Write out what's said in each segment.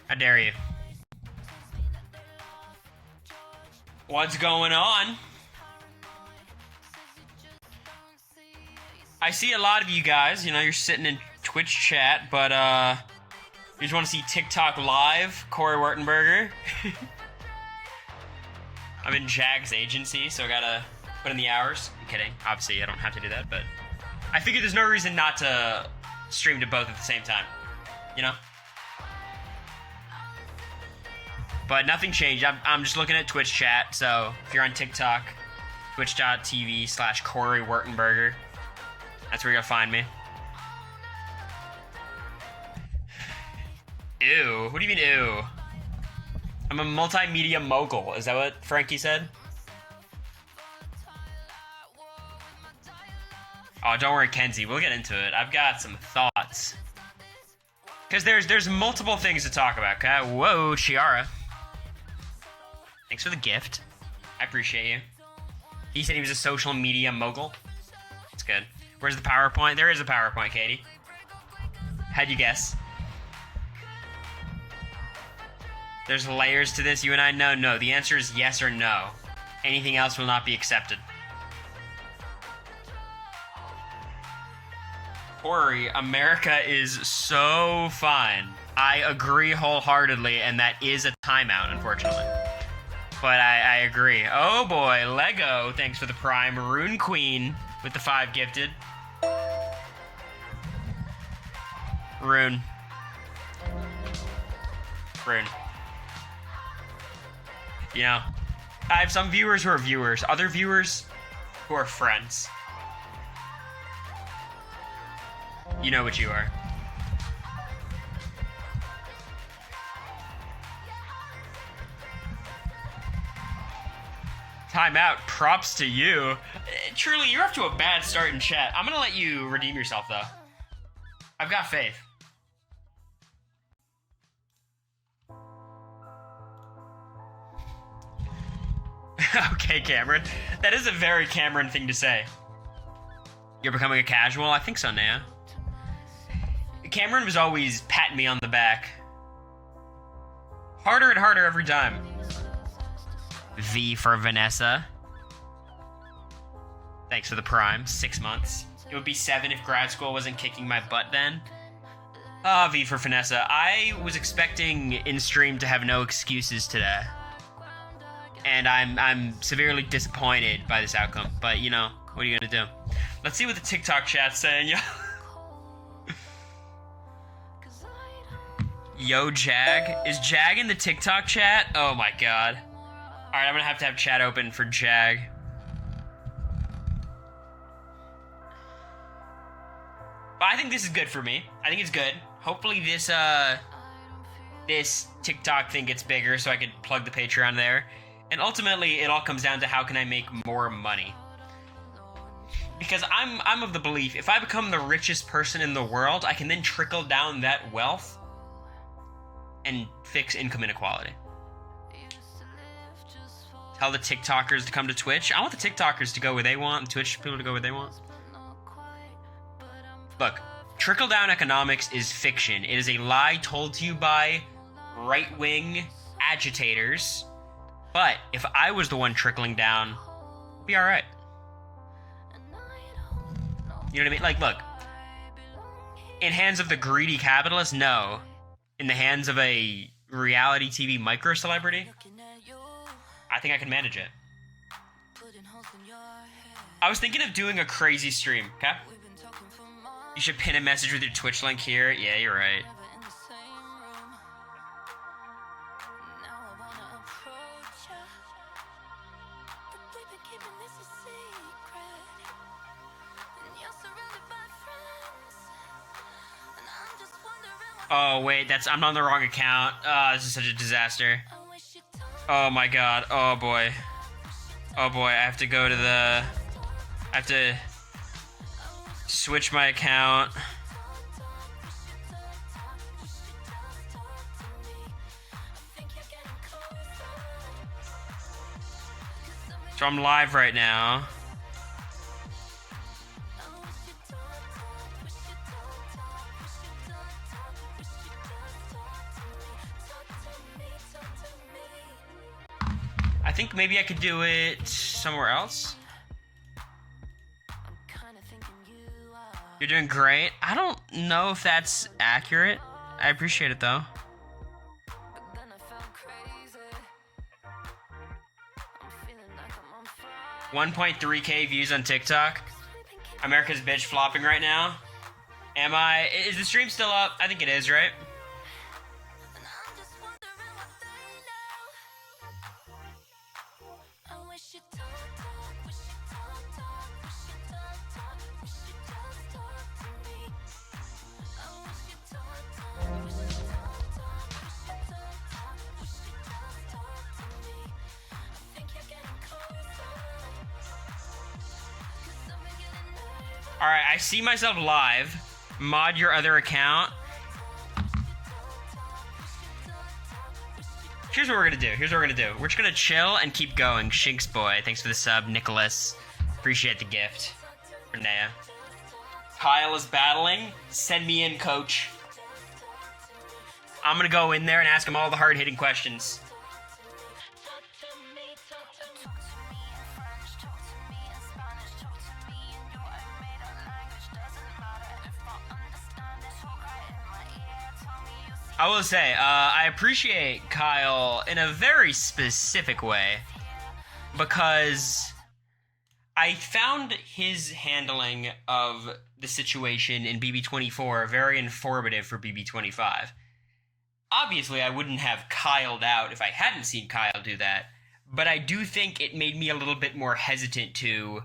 How dare you? What's going on? I see a lot of you guys, you know, you're sitting in Twitch chat, but you just want to see TikTok live, corywurtenberger. I'm in Jag's agency, so I gotta put in the hours. I'm kidding. Obviously, I don't have to do that, but I figured there's no reason not to stream to both at the same time, you know? But nothing changed. I'm just looking at Twitch chat, so if you're on TikTok, twitch.tv/corywurtenberger, that's where you'll find me. Ew. What do you mean, ew? I'm a multimedia mogul. Is that what Frankie said? Oh, don't worry, Kenzie. We'll get into it. I've got some thoughts. Because there's multiple things to talk about, okay? Whoa, Chiara. Thanks for the gift. I appreciate you. He said he was a social media mogul. That's good. Where's the PowerPoint? There is a PowerPoint, Katie. How'd you guess? There's layers to this, you and I know. No, the answer is yes or no. Anything else will not be accepted. Cory, America is so fine. I agree wholeheartedly, and that is a timeout, unfortunately. But I agree. Oh boy, Lego, thanks for the prime. Rune Queen with the 5 gifted. Rune. You know, I have some viewers who are viewers, other viewers who are friends. You know what you are. Timeout, props to you. Truly, you're off to a bad start in chat. I'm gonna let you redeem yourself, though. I've got faith. Okay, Cameron. That is a very Cameron thing to say. You're becoming a casual? I think so, Naya. Cameron was always patting me on the back. Harder and harder every time. V for Vanessa. Thanks for the prime. 6 months. It would be 7 if grad school wasn't kicking my butt then. V for Vanessa. I was expecting in stream to have no excuses today. And I'm severely disappointed by this outcome. But, you know, what are you gonna do? Let's see what the TikTok chat's saying, yo. Yo, Jag. Is Jag in the TikTok chat? Oh my god. Alright, I'm gonna have to have chat open for Jag. But I think this is good for me. I think it's good. Hopefully this TikTok thing gets bigger so I can plug the Patreon there. And ultimately, it all comes down to how can I make more money. Because I'm of the belief, if I become the richest person in the world, I can then trickle down that wealth and fix income inequality. Tell the TikTokers to come to Twitch. I want the TikTokers to go where they want, the Twitch people to go where they want. Look, trickle-down economics is fiction. It is a lie told to you by right-wing agitators. But if I was the one trickling down, it'd be alright. You know what I mean? Like, look. In hands of the greedy capitalist, no. In the hands of a reality TV micro-celebrity, I think I can manage it. I was thinking of doing a crazy stream, okay? You should pin a message with your Twitch link here. Yeah, you're right. Oh, wait, I'm on the wrong account. This is such a disaster. Oh my god. Oh boy. Oh boy, I have to go to I have to switch my account. So I'm live right now. I think maybe I could do it somewhere else. You're doing great. I don't know if that's accurate. I appreciate it though. 1.3K views on TikTok. America's bitch flopping right now. Am I? Is the stream still up? I think it is, right? Alright, I see myself live. Mod your other account. Here's what we're gonna do. We're just gonna chill and keep going. Shinks boy, thanks for the sub. Nicholas, appreciate the gift. Renea. Kyle is battling. Send me in, coach. I'm gonna go in there and ask him all the hard-hitting questions. I will say, I appreciate Kyle in a very specific way because I found his handling of the situation in BB24 very informative for BB25. Obviously, I wouldn't have Kyled out if I hadn't seen Kyle do that, but I do think it made me a little bit more hesitant to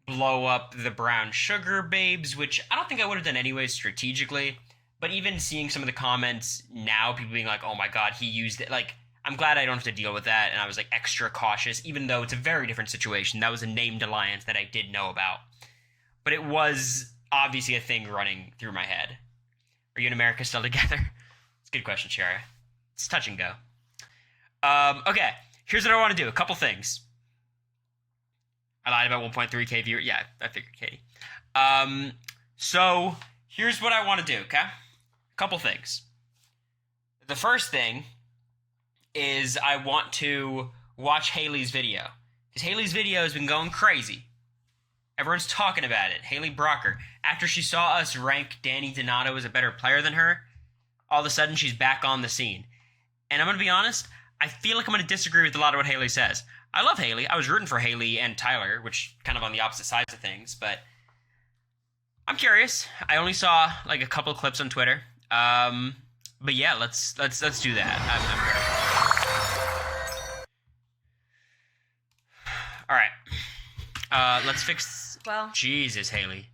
blow up the brown sugar babes, which I don't think I would have done anyways strategically. But even seeing some of the comments now, people being like, oh my god, he used it. Like, I'm glad I don't have to deal with that. And I was like extra cautious, even though it's a very different situation. That was a named alliance that I did know about. But it was obviously a thing running through my head. Are you and America still together? It's a good question, Shara. It's touch and go. Okay, here's what I want to do. A couple things. I lied about 1.3K viewer. Yeah, I figured, Katie. So here's what I want to do, okay? Couple things. The first thing is I want to watch Haley's video. Because Haley's video has been going crazy. Everyone's talking about it. Haley Brocker. After she saw us rank Danny Donato as a better player than her, all of a sudden she's back on the scene. And I'm going to be honest, I feel like I'm going to disagree with a lot of what Haley says. I love Haley. I was rooting for Haley and Tyler, which kind of on the opposite sides of things, but I'm curious. I only saw like a couple of clips on Twitter. But yeah, let's do that. All right. Let's fix. Well, Jesus, Haley,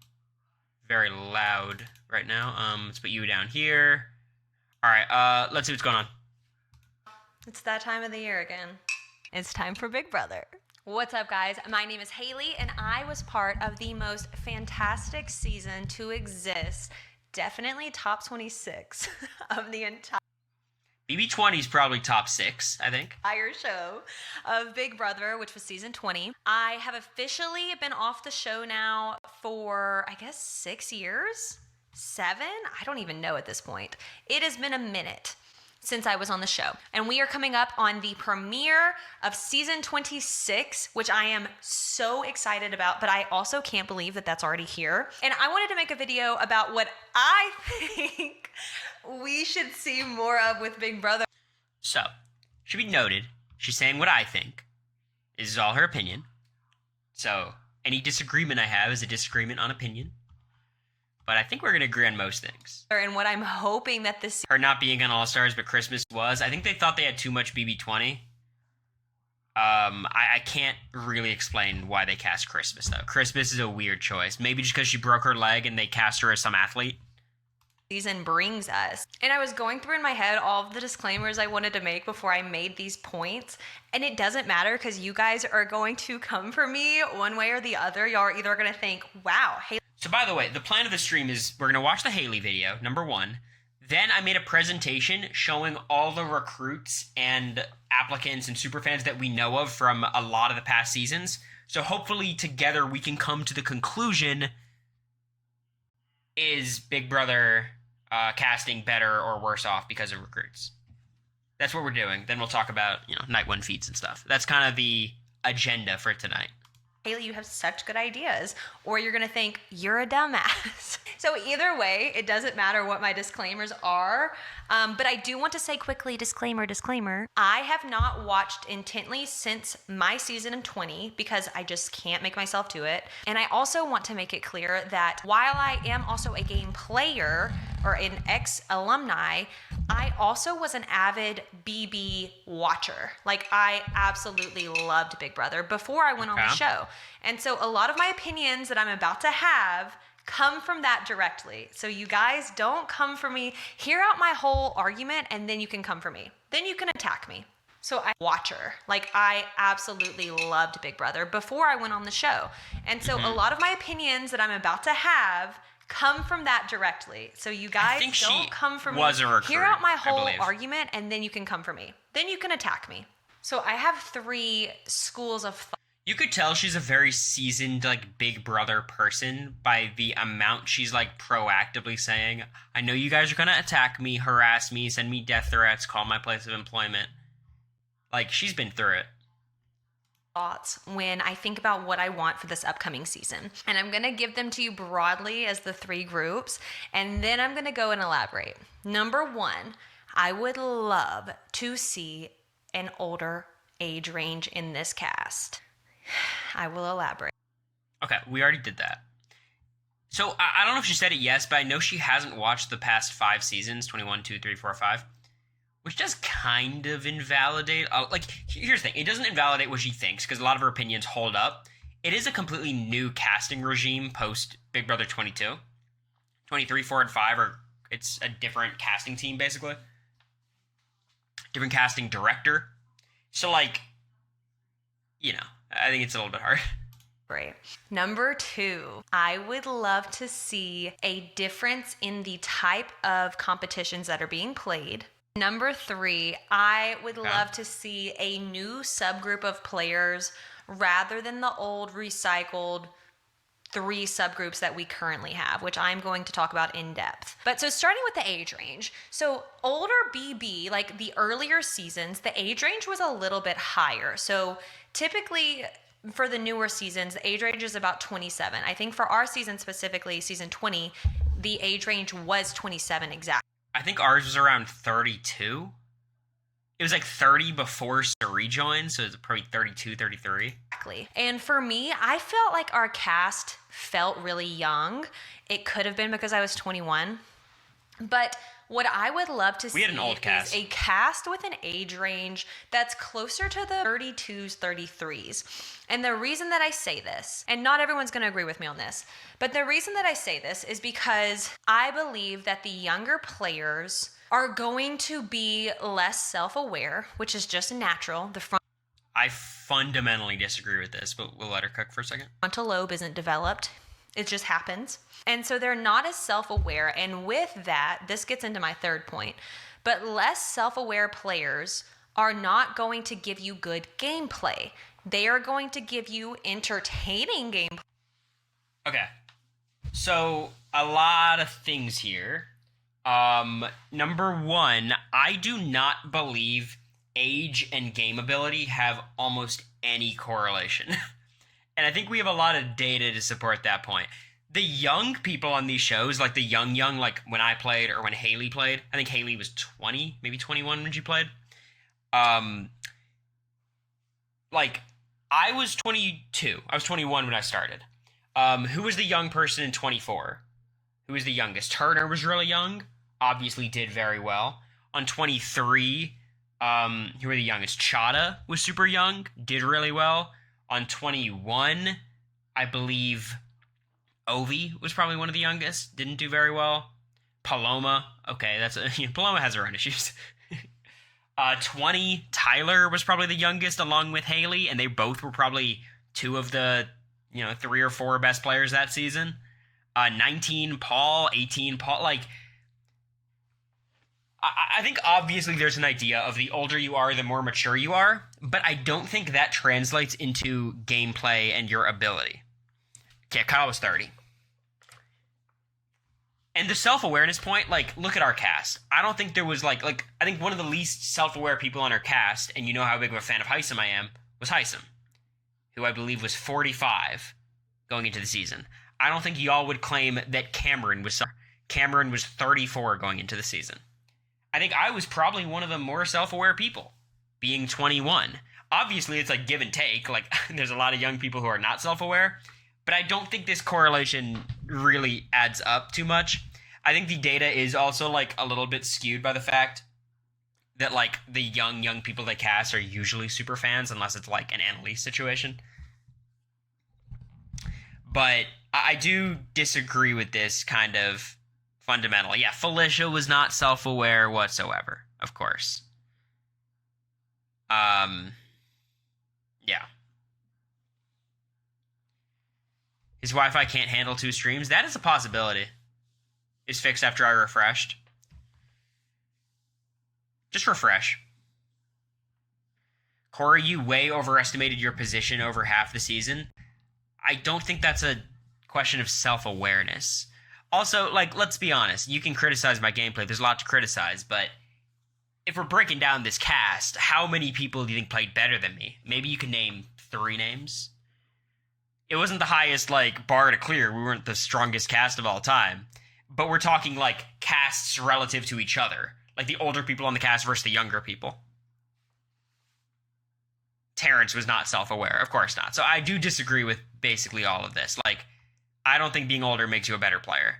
very loud right now. Let's put you down here. All right. Let's see what's going on. it's that time of the year again. It's time for Big Brother. What's up, guys? My name is Haley, and I was part of the most fantastic season to exist. Definitely top 26 of the entire BB20 is probably top 6, I think. show of Big Brother, which was season 20. I have officially been off the show now for, I guess, 6 years? 7? I don't even know at this point. It has been a minute since I was on the show. And we are coming up on the premiere of season 26, which I am so excited about, but I also can't believe that that's already here. And I wanted to make a video about what I think we should see more of with Big Brother. So, should be noted, she's saying what I think. This is all her opinion. So, any disagreement I have is a disagreement on opinion. But I think we're going to agree on most things. And what I'm hoping that this... Her not being on All-Stars, but Christmas was. I think they thought they had too much BB20. I can't really explain why they cast Christmas, though. Christmas is a weird choice. Maybe just because she broke her leg and they cast her as some athlete. Season brings us. And I was going through in my head all of the disclaimers I wanted to make before I made these points. And it doesn't matter because you guys are going to come for me one way or the other. Y'all are either going to think, wow, Haley. So by the way, the plan of the stream is we're going to watch the Haley video, number 1. Then I made a presentation showing all the recruits and applicants and superfans that we know of from a lot of the past seasons. So hopefully together we can come to the conclusion, is Big Brother casting better or worse off because of recruits? That's what we're doing. Then we'll talk about, night one feeds and stuff. That's kind of the agenda for tonight. Haley, you have such good ideas. Or you're going to think, you're a dumbass. So either way, it doesn't matter what my disclaimers are. But I do want to say quickly, disclaimer. I have not watched intently since my season in 20 because I just can't make myself do it. And I also want to make it clear that while I am also a game player or an ex-alumni, I also was an avid BB watcher. Like, I absolutely loved Big Brother before I went on the show. And so a lot of my opinions that I'm about to have come from that directly. So you guys don't come for me. Hear out my whole argument and then you can come for me. Then you can attack me. So I absolutely loved Big Brother before I went on the show. And so a lot of my opinions that I'm about to have come from that directly. So you guys don't come for me. Hear out my whole argument and then you can come for me. Then you can attack me. So I have 3 schools of thought. You could tell she's a very seasoned, Big Brother person by the amount she's, proactively saying, I know you guys are going to attack me, harass me, send me death threats, call my place of employment. She's been through it. Thoughts when I think about what I want for this upcoming season. And I'm going to give them to you broadly as the 3 groups, and then I'm going to go and elaborate. Number 1, I would love to see an older age range in this cast. I will elaborate. Okay, we already did that. So, I don't know if she said it yes, but I know she hasn't watched the past 5 seasons, 21, 2, 3, 4, 5, which does kind of invalidate... here's the thing. It doesn't invalidate what she thinks, because a lot of her opinions hold up. It is a completely new casting regime post Big Brother 22. 23, 4, and 5 it's a different casting team, basically. Different casting director. So, I think it's a little bit hard. Great. Number 2, I would love to see a difference in the type of competitions that are being played. Number 3, I would love to see a new subgroup of players rather than the old recycled 3 subgroups that we currently have, which I'm going to talk about in depth. But so starting with the age range. So older BB, the earlier seasons, the age range was a little bit higher. So typically for the newer seasons, the age range is about 27. I think for our season specifically, season 20, the age range was 27 exactly. I think ours was around 32. It was 30 before Sari joined, so it's probably 32, 33. Exactly. And for me, I felt like our cast felt really young. It could have been because I was 21. But what I would love to see is a cast with an age range that's closer to the 32s, 33s. And the reason that I say this, and not everyone's going to agree with me on this, but the reason that I say this is because I believe that the younger players are going to be less self-aware, which is just natural. I fundamentally disagree with this, but we'll let her cook for a second. Frontal lobe isn't developed. It just happens. And so they're not as self-aware. And with that, this gets into my third point, but less self-aware players are not going to give you good gameplay. They are going to give you entertaining gameplay. Okay. So a lot of things here. Number 1, I do not believe age and game ability have almost any correlation. And I think we have a lot of data to support that point. The young people on these shows, the young, when I played or when Haley played, I think Haley was 20, maybe 21 when she played. I was 22. I was 21 when I started. Who was the young person in 24? Who was the youngest? Turner was really young. Obviously did very well. On 23, who were the youngest? Chada was super young. Did really well. On 21, I believe Ovi was probably one of the youngest. Didn't do very well. Paloma. Okay, Paloma has her own issues. 20, Tyler was probably the youngest along with Haley, and they both were probably 2 of the, 3 or 4 best players that season. 19, Paul. 18, Paul. I think obviously there's an idea of the older you are, the more mature you are, but I don't think that translates into gameplay and your ability. Okay, Kyle was 30. And the self-awareness point, like, look at our cast. I don't think there was, like, I think one of the least self-aware people on our cast, and you know how big of a fan of Heisem I am, was Heisem, who I believe was 45 going into the season. I don't think y'all would claim that Cameron was 34 going into the season. I think I was probably one of the more self-aware people, being 21. Obviously, it's like give and take. Like, there's a lot of young people who are not self-aware, but I don't think this correlation really adds up too much. I think the data is also, like, a little bit skewed by the fact that, like, the young people they cast are usually super fans, unless it's, like, an Annalise situation. But I do disagree with this kind of fundamental. Yeah, Felicia was not self-aware whatsoever, of course. Yeah. His Wi-Fi can't handle 2 streams. That is a possibility. It's fixed after I refreshed. Just refresh. Cory, you way overestimated your position over half the season. I don't think that's a question of self-awareness. Also, like, let's be honest. You can criticize my gameplay. There's a lot to criticize, but if we're breaking down this cast, how many people do you think played better than me? Maybe you can name 3 names? It wasn't the highest, like, bar to clear. We weren't the strongest cast of all time. But we're talking, like, casts relative to each other. Like, the older people on the cast versus the younger people. Terrence was not self-aware. Of course not. So I do disagree with basically all of this. Like, I don't think being older makes you a better player.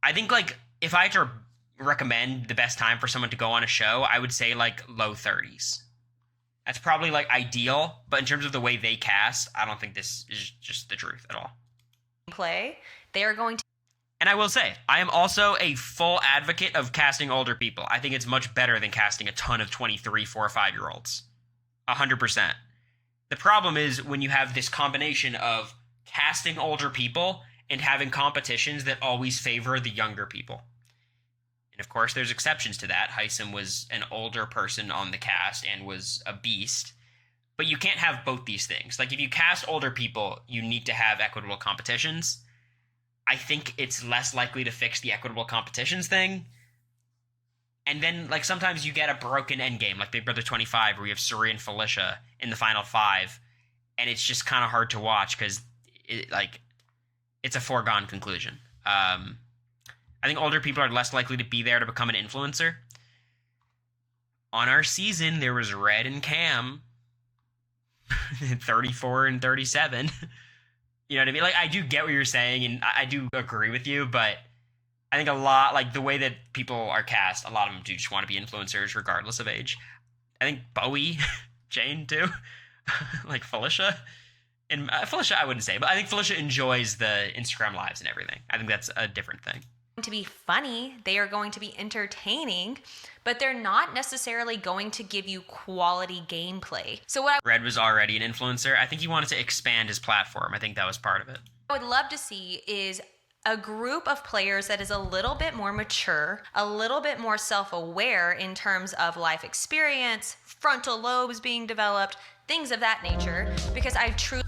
I think, like, if I had to recommend the best time for someone to go on a show, I would say, like, low 30s. That's probably, like, ideal, but in terms of the way they cast, I don't think this is just the truth at all. They are going to... And I will say, I am also a full advocate of casting older people. I think it's much better than casting a ton of 23, 4, or 5-year-olds. 100%. The problem is when you have this combination of casting older people and having competitions that always favor the younger people. And of course, there's exceptions to that. Heisem was an older person on the cast and was a beast. But you can't have both these things. Like, if you cast older people, you need to have equitable competitions. I think it's less likely to fix the equitable competitions thing. And then, like, sometimes you get a broken endgame, like Big Brother 25, where you have Suri and Felicia in the final 5, and it's just kind of hard to watch because, it's a foregone conclusion. I think older people are less likely to be there to become an influencer. On our season, there was Red and Cam, 34 and 37. You know what I mean? Like, I do get what you're saying, and I do agree with you, but I think a lot, like, the way that people are cast, a lot of them do just want to be influencers regardless of age. I think Bowie, Jane, too. Like, Felicia. And Felicia, I wouldn't say, but I think Felicia enjoys the Instagram lives and everything. I think that's a different thing. To be funny, they are going to be entertaining, but they're not necessarily going to give you quality gameplay. So Red was already an influencer. I think he wanted to expand his platform. I think that was part of it. I would love to see is a group of players that is a little bit more mature, a little bit more self-aware in terms of life experience, frontal lobes being developed, things of that nature, because I truly...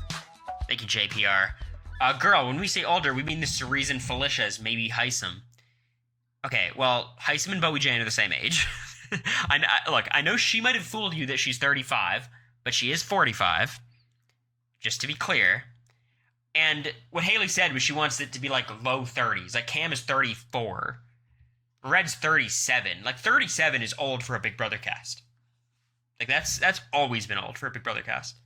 Thank you, JPR. Girl, when we say older, we mean the Cerise and Felicia's, maybe Heisem. Okay, well, Heisem and Bowie Jane are the same age. Look, I know she might have fooled you that she's 35, but she is 45, just to be clear. And what Haley said was she wants it to be, like, low 30s. Like, Cam is 34. Red's 37. Like, 37 is old for a Big Brother cast. Like, that's always been old for a Big Brother cast.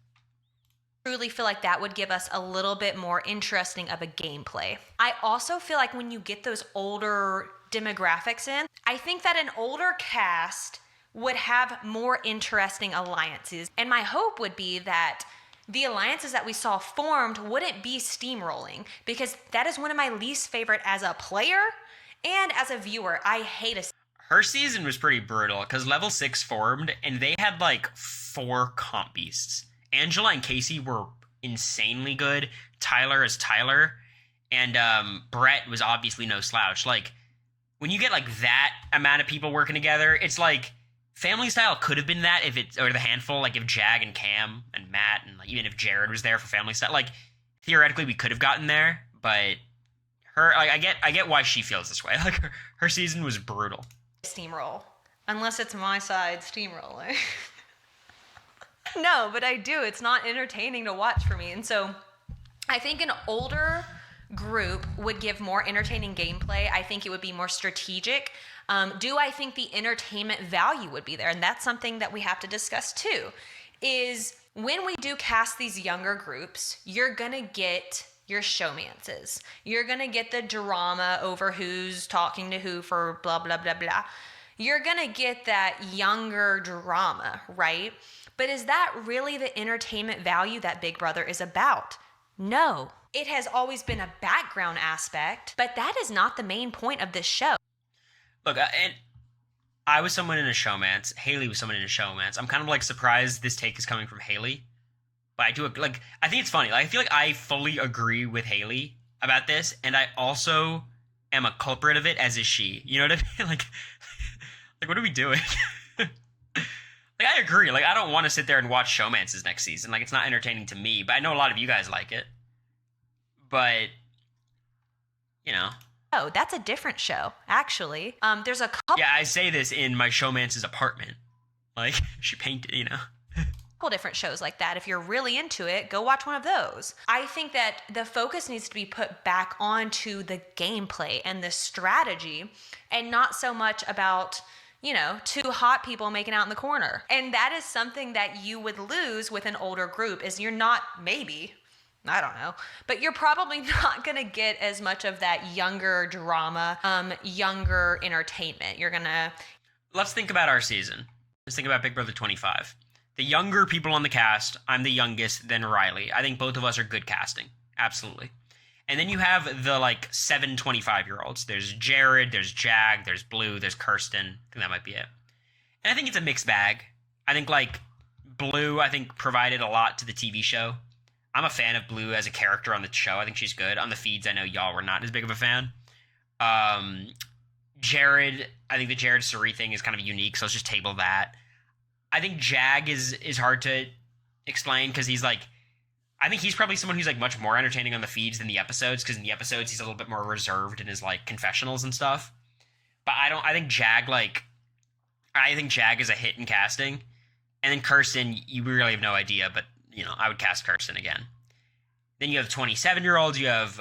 Truly feel like that would give us a little bit more interesting of a gameplay. I also feel like when you get those older demographics in, I think that an older cast would have more interesting alliances. And my hope would be that the alliances that we saw formed wouldn't be steamrolling, because that is one of my least favorite as a player and as a viewer. I hate a... Her season was pretty brutal because Level 6 formed and they had like 4 comp beasts. Angela and Casey were insanely good. Tyler is Tyler. And Brett was obviously no slouch. Like, when you get like that amount of people working together, it's like Family Style could have been that if it, or the handful, like if Jag and Cam and Matt and like even if Jared was there for Family Style, like theoretically we could have gotten there, but I get why she feels this way. Like her season was brutal. Steamroll. Unless it's my side steamrolling. No, but I do. It's not entertaining to watch for me. And so I think an older group would give more entertaining gameplay. I think it would be more strategic. Do I think the entertainment value would be there? And that's something that we have to discuss too, is when we do cast these younger groups, you're going to get your showmances. You're going to get the drama over who's talking to who for blah, blah, blah, blah. You're going to get that younger drama, right? But is that really the entertainment value that Big Brother is about? No. It has always been a background aspect, but that is not the main point of this show. Look, and I was someone in a showmance. Haley was someone in a showmance. I'm kind of like surprised this take is coming from Haley. But I do, like, I think it's funny. Like, I feel like I fully agree with Haley about this, and I also am a culprit of it, as is she. You know what I mean? Like what are we doing? Like, I agree. Like, I don't want to sit there and watch showmances next season. Like, it's not entertaining to me, but I know a lot of you guys like it. But, you know. Oh, that's a different show, actually. There's a couple. Yeah, I say this in my showmance's apartment. Like, she painted, you know. Different shows like that. If you're really into it, go watch one of those. I think that the focus needs to be put back onto the gameplay and the strategy, and not so much about, you know, two hot people making out in the corner. And that is something that you would lose with an older group, is you're not, maybe, I don't know, but you're probably not going to get as much of that younger drama, younger entertainment. You're going to... Let's think about our season. Let's think about Big Brother 25. The younger people on the cast, I'm the youngest, then Riley. I think both of us are good casting. Absolutely. And then you have the, like, 7 25-year-olds. There's Jared, there's Jag, there's Blue, there's Kirsten. I think that might be it. And I think it's a mixed bag. I think, like, Blue, I think, provided a lot to the TV show. I'm a fan of Blue as a character on the show. I think she's good. On the feeds, I know y'all were not as big of a fan. Jared, I think the Jared Suri thing is kind of unique, so let's just table that. I think Jag is hard to explain because he's like, I think he's probably someone who's like much more entertaining on the feeds than the episodes, because in the episodes he's a little bit more reserved in his like confessionals and stuff. But I think Jag is a hit in casting. And then Kirsten, you really have no idea, but you know, I would cast Kirsten again. Then you have 27-year-olds, you have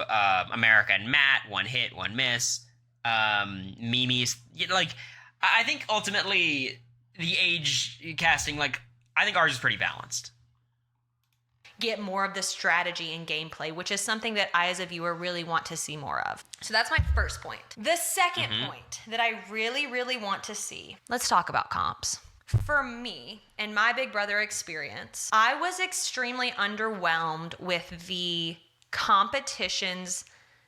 America and Matt, one hit, one miss. Mimi's, you know, like, I think ultimately the age casting, like, I think ours is pretty balanced. Get more of the strategy and gameplay, which is something that I, as a viewer, really want to see more of. So that's my first point. The second point that I really, really want to see, let's talk about comps. For me, in my Big Brother experience, I was extremely underwhelmed with the competitions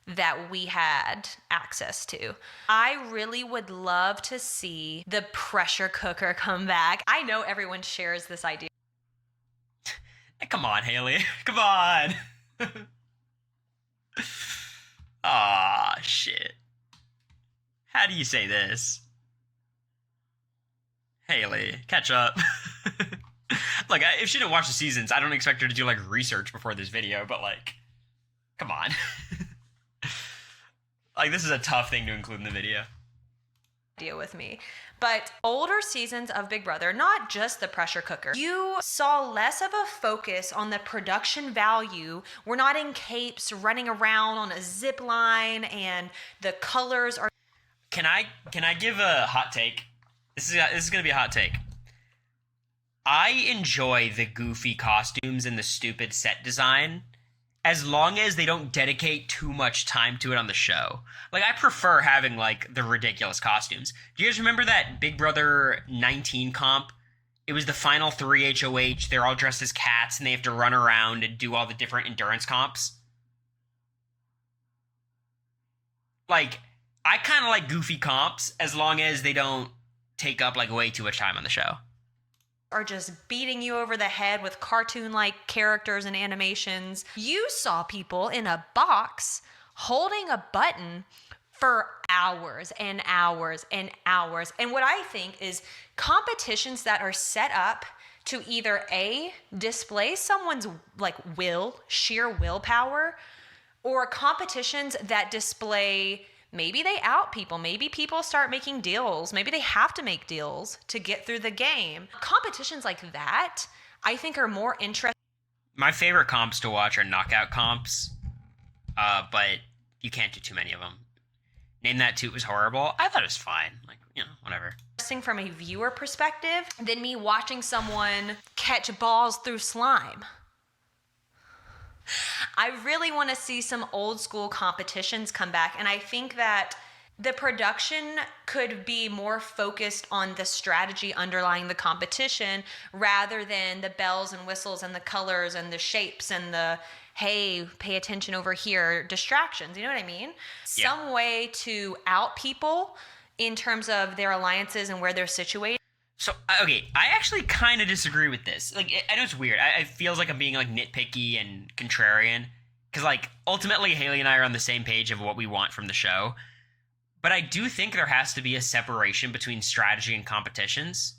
that we had access to. I really would love to see the pressure cooker come back. I know everyone shares this idea. Come on, Haley. Come on. Aw, shit. How do you say this? Haley, catch up. Like, if she didn't watch the seasons, I don't expect her to do, like, research before this video, but, like, come on. Like, this is a tough thing to include in the video. Deal with me. But older seasons of Big Brother, not just the pressure cooker, you saw less of a focus on the production value. We're not in capes running around on a zip line, and the colors are... Can I give a hot take? This is going to be a hot take. I enjoy the goofy costumes and the stupid set design, as long as they don't dedicate too much time to it on the show. Like, I prefer having, like, the ridiculous costumes. Do you guys remember that Big Brother 19 comp? It was the final 3 HOH. They're all dressed as cats, and they have to run around and do all the different endurance comps. Like, I kind of like goofy comps, as long as they don't take up, like, way too much time on the show. Are just beating you over the head with cartoon-like characters and animations. You saw people in a box holding a button for hours and hours and hours. And what I think is competitions that are set up to either A, display someone's like sheer willpower, or competitions that display, maybe they out people, maybe people start making deals, maybe they have to make deals to get through the game. Competitions like that, I think, are more interesting. My favorite comps to watch are knockout comps, but you can't do too many of them. Name That Toot was horrible. I thought it was fine. Like, whatever. From a viewer perspective than me watching someone catch balls through slime. I really want to see some old school competitions come back, and I think that the production could be more focused on the strategy underlying the competition rather than the bells and whistles and the colors and the shapes and the, hey, pay attention over here, distractions. You know what I mean? Yeah. Some way to out people in terms of their alliances and where they're situated. So, okay, I actually kind of disagree with this. Like, I know it's weird. It feels like I'm being, like, nitpicky and contrarian. Because, like, ultimately, Haley and I are on the same page of what we want from the show. But I do think there has to be a separation between strategy and competitions.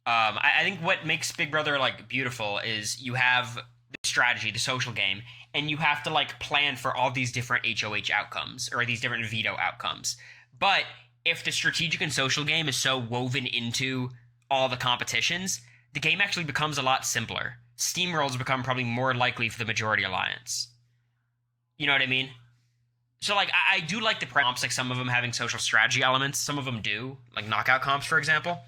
I think what makes Big Brother, like, beautiful is you have the strategy, the social game, and you have to, like, plan for all these different HOH outcomes, or these different veto outcomes. But if the strategic and social game is so woven into all the competitions, the game actually becomes a lot simpler. Steamrolls become probably more likely for the majority alliance. You know what I mean? So, like, I do like the comps, like some of them having social strategy elements. Some of them do, like knockout comps, for example.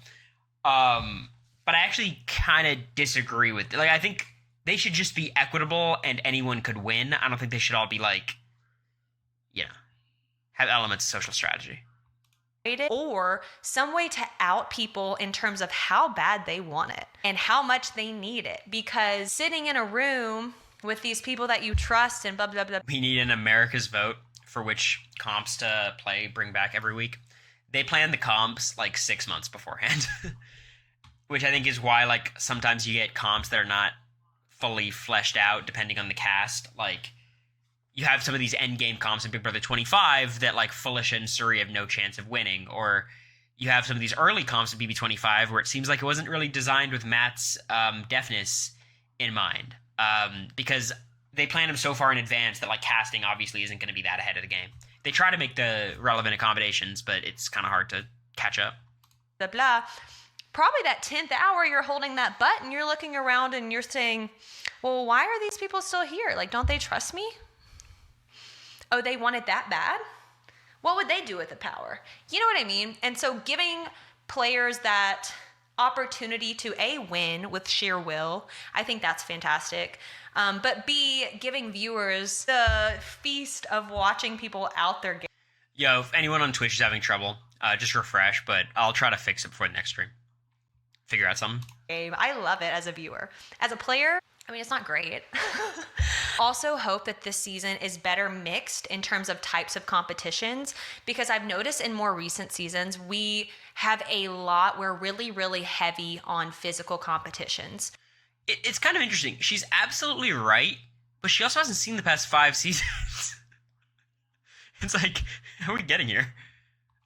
But I actually kind of disagree with, like, I think they should just be equitable and anyone could win. I don't think they should all be, like, have elements of social strategy. Or some way to out people in terms of how bad they want it and how much they need it. Because sitting in a room with these people that you trust and blah, blah, blah. We need an America's vote for which comps to bring back every week. They plan the comps like 6 months beforehand, which I think is why, like, sometimes you get comps that are not fully fleshed out depending on the cast. Like, you have some of these endgame comps in Big Brother 25 that, like, Felicia and Suri have no chance of winning. Or you have some of these early comps in BB 25 where it seems like it wasn't really designed with Matt's deafness in mind. Because they planned them so far in advance that, like, casting obviously isn't going to be that ahead of the game. They try to make the relevant accommodations, but it's kind of hard to catch up. Blah, blah. Probably that 10th hour, you're holding that button, you're looking around and you're saying, well, why are these people still here? Like, don't they trust me? Oh, they want it that bad? What would they do with the power? You know what I mean? And so giving players that opportunity to A, win with sheer will, I think that's fantastic. But B, giving viewers the feast of watching people out their game. Yo, if anyone on Twitch is having trouble, just refresh, but I'll try to fix it before the next stream. Figure out something. I love it as a viewer. As a player, I mean, it's not great. Also hope that this season is better mixed in terms of types of competitions, because I've noticed in more recent seasons, we have a lot, we're really, really heavy on physical competitions. It's kind of interesting. She's absolutely right, but she also hasn't seen the past 5 seasons. It's like, how are we getting here?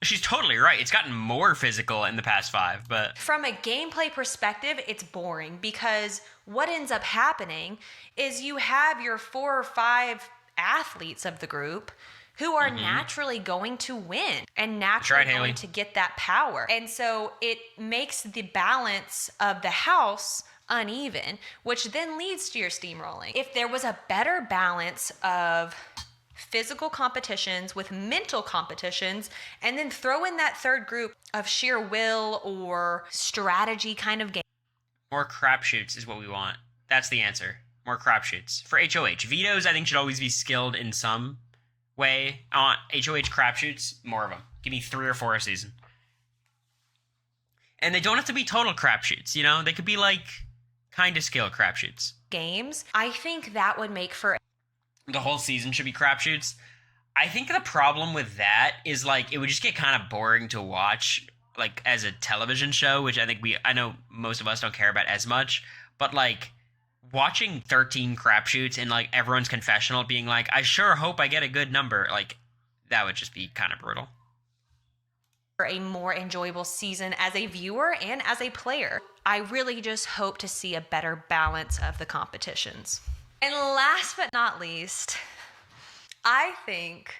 She's totally right. It's gotten more physical in the past 5, but from a gameplay perspective, it's boring, because what ends up happening is you have your 4 or 5 athletes of the group who are naturally going to win and naturally going to get that power. And so it makes the balance of the house uneven, which then leads to your steamrolling. If there was a better balance of physical competitions with mental competitions, and then throw in that third group of sheer will or strategy kind of game. More crapshoots is what we want. That's the answer. More crapshoots. For HOH. Vetoes, I think, should always be skilled in some way. I want HOH crapshoots, more of them. Give me 3 or 4 a season. And they don't have to be total crapshoots, you know? They could be, like, kind of skill crapshoots. Games. I think that would make for... The whole season should be crapshoots. I think the problem with that is, like, it would just get kind of boring to watch, like, as a television show, which I know most of us don't care about as much, but, like, watching 13 crapshoots and, like, everyone's confessional being like, I sure hope I get a good number, like, that would just be kind of brutal. For a more enjoyable season as a viewer and as a player, I really just hope to see a better balance of the competitions. And last but not least, I think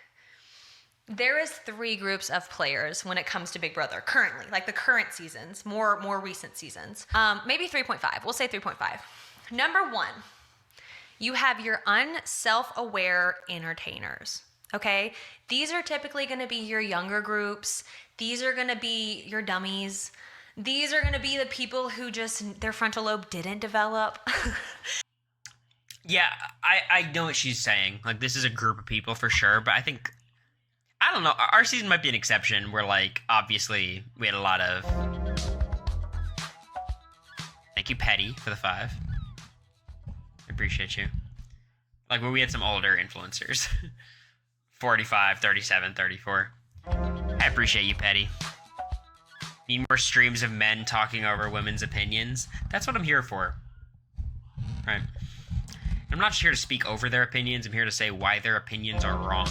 there is 3 groups of players when it comes to Big Brother currently, like the current seasons, more recent seasons. Maybe 3.5. We'll say 3.5. Number 1, you have your unself-aware entertainers. Okay? These are typically going to be your younger groups. These are going to be your dummies. These are going to be the people who just their frontal lobe didn't develop. Yeah, I know what she's saying. Like, this is a group of people for sure, but I don't know. Our season might be an exception where, like, obviously we had a lot of... Thank you, Petty, for the 5. I appreciate you. Like, where we had some older influencers. 45, 37, 34. I appreciate you, Petty. Need more streams of men talking over women's opinions? That's what I'm here for. Right? I'm not just here to speak over their opinions. I'm here to say why their opinions are wrong.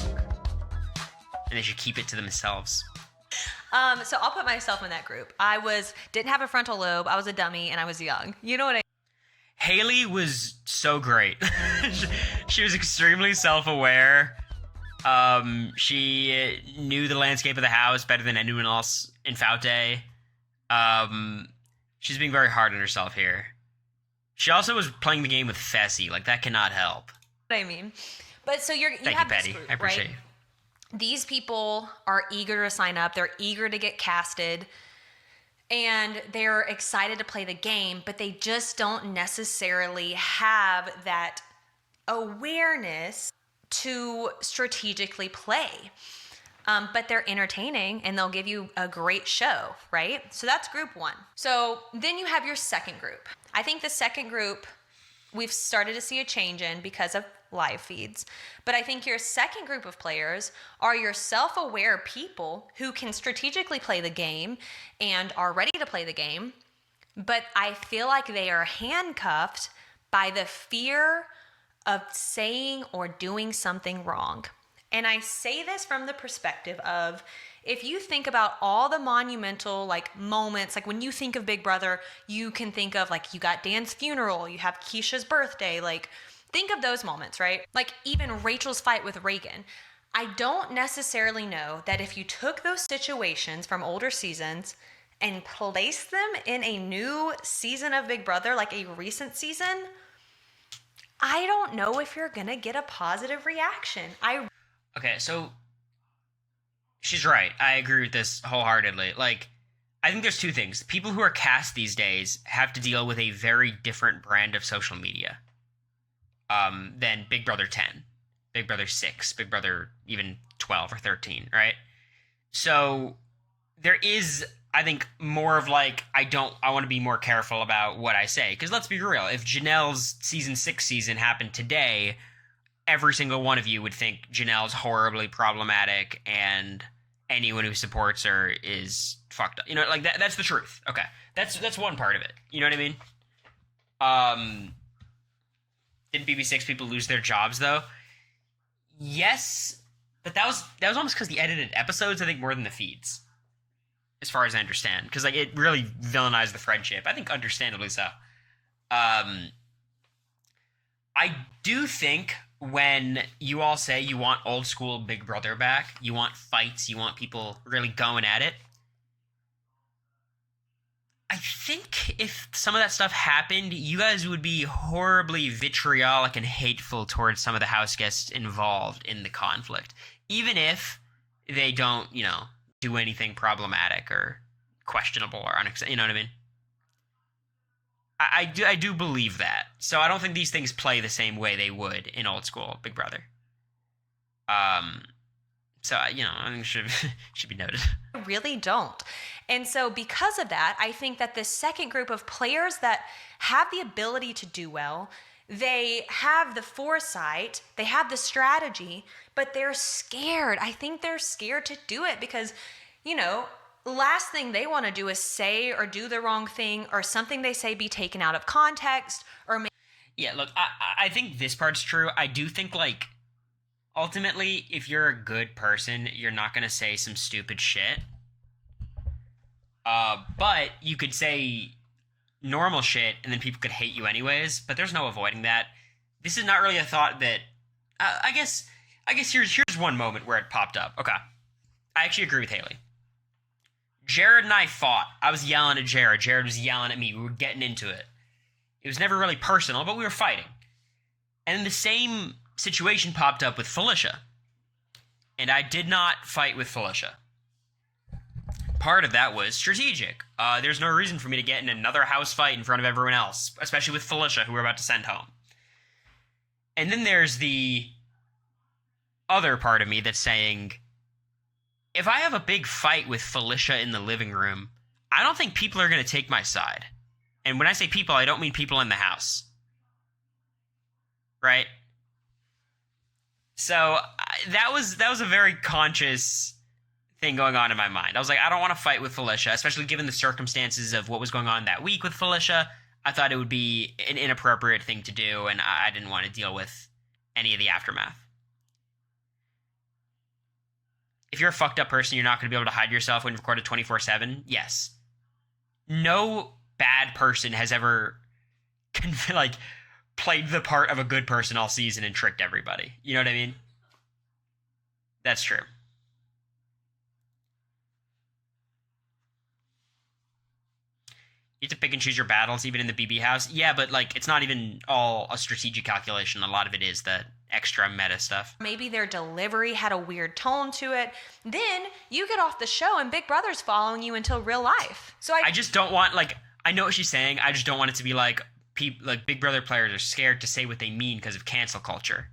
And they should keep it to themselves. So I'll put myself in that group. Didn't have a frontal lobe. I was a dummy and I was young. You know what I mean? Haley was so great. She was extremely self-aware. She knew the landscape of the house better than anyone else in Faute. She's being very hard on herself here. She also was playing the game with Fessy. Like, that cannot help. What I mean. But so you Thank have you, Betty. this group, I appreciate right? you. These people are eager to sign up. They're eager to get casted. And they're excited to play the game, but they just don't necessarily have that awareness to strategically play. But they're entertaining and they'll give you a great show, right? So that's group 1. So then you have your second group. I think the second group we've started to see a change in because of live feeds. But I think your second group of players are your self-aware people who can strategically play the game and are ready to play the game. But I feel like they are handcuffed by the fear of saying or doing something wrong. And I say this from the perspective of, if you think about all the monumental moments, like when you think of Big Brother, you can think of you got Dan's funeral, you have Keisha's birthday, think of those moments, right? Like even Rachel's fight with Reagan. I don't necessarily know that if you took those situations from older seasons and placed them in a new season of Big Brother, like a recent season, I don't know if you're gonna get a positive reaction. Okay, so she's right. I agree with this wholeheartedly. I think there's 2 things. People who are cast these days have to deal with a very different brand of social media than Big Brother 10, Big Brother 6, Big Brother even 12 or 13, right? So there is, I think, more of I want to be more careful about what I say. Because let's be real, if Janelle's season 6 season happened today, every single one of you would think Janelle's horribly problematic and anyone who supports her is fucked up. You know, that's the truth. Okay. That's one part of it. You know what I mean? Didn't BB6 people lose their jobs though? Yes, but that was almost because the edited episodes, I think, more than the feeds. As far as I understand. Because it really villainized the friendship. I think understandably so. I do think when you all say you want old school Big Brother back, you want fights, you want people really going at it, I think if some of that stuff happened, you guys would be horribly vitriolic and hateful towards some of the house guests involved in the conflict. Even if they don't, do anything problematic or questionable or unacceptable. You know what I mean? I do believe that. So I don't think these things play the same way they would in old school Big Brother. So, I think it should be noted. I really don't. And so because of that, I think that the second group of players that have the ability to do well, they have the foresight, they have the strategy, but they're scared. I think they're scared to do it because, last thing they want to do is say or do the wrong thing or something they say be taken out of context or... Yeah, look, I think this part's true. I do think, ultimately, if you're a good person, you're not going to say some stupid shit. But you could say normal shit and then people could hate you anyways, but there's no avoiding that. This is not really a thought that... I guess I guess here's one moment where it popped up. Okay. I actually agree with Haley. Jared and I fought. I was yelling at Jared. Jared was yelling at me. We were getting into it. It was never really personal, but we were fighting. And then the same situation popped up with Felicia. And I did not fight with Felicia. Part of that was strategic. There's no reason for me to get in another house fight in front of everyone else, especially with Felicia, who we're about to send home. And then there's the other part of me that's saying, if I have a big fight with Felicia in the living room, I don't think people are going to take my side. And when I say people, I don't mean people in the house. Right? So that was a very conscious thing going on in my mind. I was like, I don't want to fight with Felicia, especially given the circumstances of what was going on that week with Felicia. I thought it would be an inappropriate thing to do, and I didn't want to deal with any of the aftermath. If you're a fucked up person, you're not going to be able to hide yourself when you record 24/7. Yes. No bad person has ever played the part of a good person all season and tricked everybody. You know what I mean? That's true. You have to pick and choose your battles, even in the BB house. Yeah, but it's not even all a strategic calculation. A lot of it is the extra meta stuff. Maybe their delivery had a weird tone to it. Then you get off the show and Big Brother's following you until real life. So I just don't want, I know what she's saying. I just don't want it to be Big Brother players are scared to say what they mean because of cancel culture.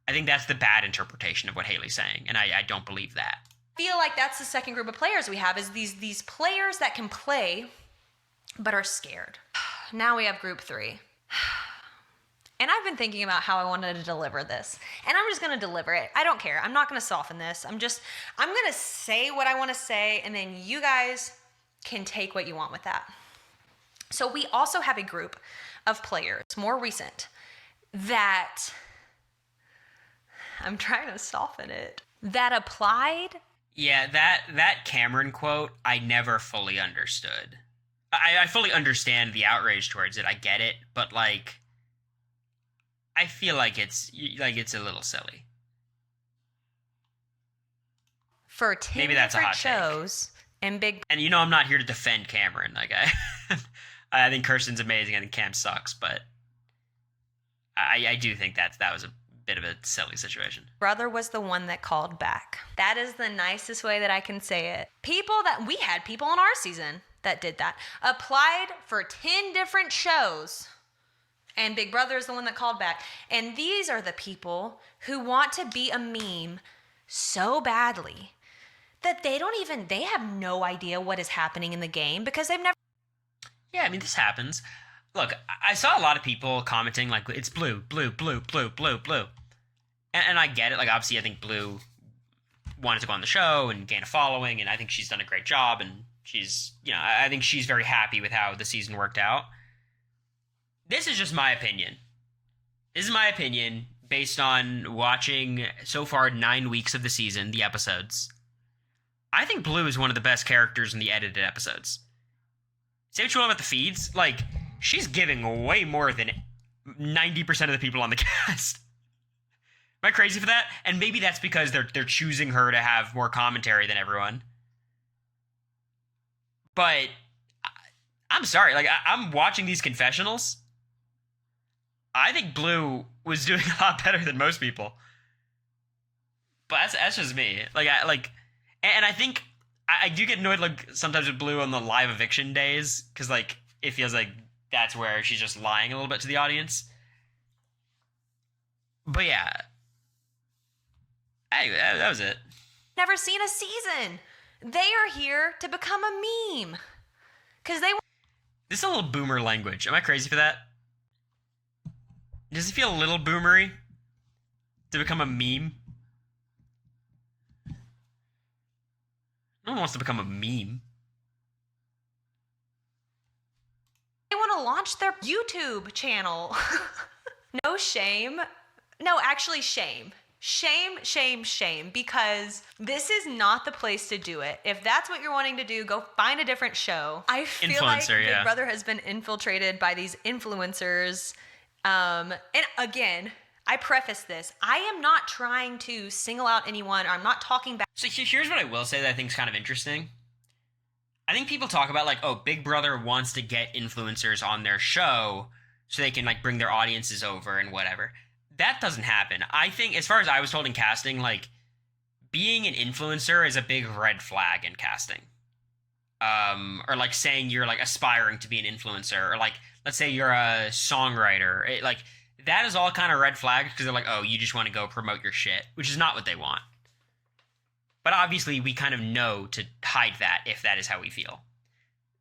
I think that's the bad interpretation of what Haley's saying, and I don't believe that. I feel like that's the second group of players we have, is these players that can play but are scared. Now we have group 3. And I've been thinking about how I wanted to deliver this. And I'm just going to deliver it. I don't care. I'm not going to soften this. I'm going to say what I want to say, and then you guys can take what you want with that. So we also have a group of players, more recent, that I'm trying to soften it, that applied. Yeah, that Cameron quote, I never fully understood. I fully understand the outrage towards it. I get it, but I feel like it's a little silly. For 10 Maybe that's different a hot shows and big. And I'm not here to defend Cameron. I think Kirsten's amazing. I think Cam sucks, but I do think that was a bit of a silly situation. Brother was the one that called back. That is the nicest way that I can say it. We had people in our season that did that. Applied for 10 different shows. And Big Brother is the one that called back. And these are the people who want to be a meme so badly that they have no idea what is happening in the game because they've never. Yeah, I mean, this happens. Look, I saw a lot of people commenting it's Blue, Blue, Blue, Blue, Blue, Blue. And I get it. Obviously, I think Blue wanted to go on the show and gain a following, and I think she's done a great job, and she's, I think she's very happy with how the season worked out. This is just my opinion. This is my opinion based on watching so far 9 weeks of the season, the episodes. I think Blue is one of the best characters in the edited episodes. Say what you want about the feeds, she's giving way more than 90% of the people on the cast. Am I crazy for that? And maybe that's because they're choosing her to have more commentary than everyone. But I'm sorry, I'm watching these confessionals. I think Blue was doing a lot better than most people. But that's just me. And I think I do get annoyed sometimes with Blue on the live eviction days because it feels like that's where she's just lying a little bit to the audience. But yeah, anyway, that was it. Never seen a season. They are here to become a meme because they. This is a little boomer language. Am I crazy for that? Does it feel a little boomery to become a meme? No one wants to become a meme. They want to launch their YouTube channel. No shame. No, actually shame. Shame, shame, shame. Because this is not the place to do it. If that's what you're wanting to do, go find a different show. I feel like Big Brother has been infiltrated by these influencers. And again, I preface this. I am not trying to single out anyone. Or I'm not talking back. So here's what I will say that I think is kind of interesting. I think people talk about like, oh, Big Brother wants to get influencers on their show so they can like bring their audiences over and whatever. That doesn't happen. I think, as far as I was told in casting, like, being an influencer is a big red flag in casting. Or like saying you're like aspiring to be an influencer, or like, let's say you're a songwriter. Like, that is all kind of red flags because they're like, oh, you just want to go promote your shit, which is not what they want. But obviously, we kind of know to hide that if that is how we feel.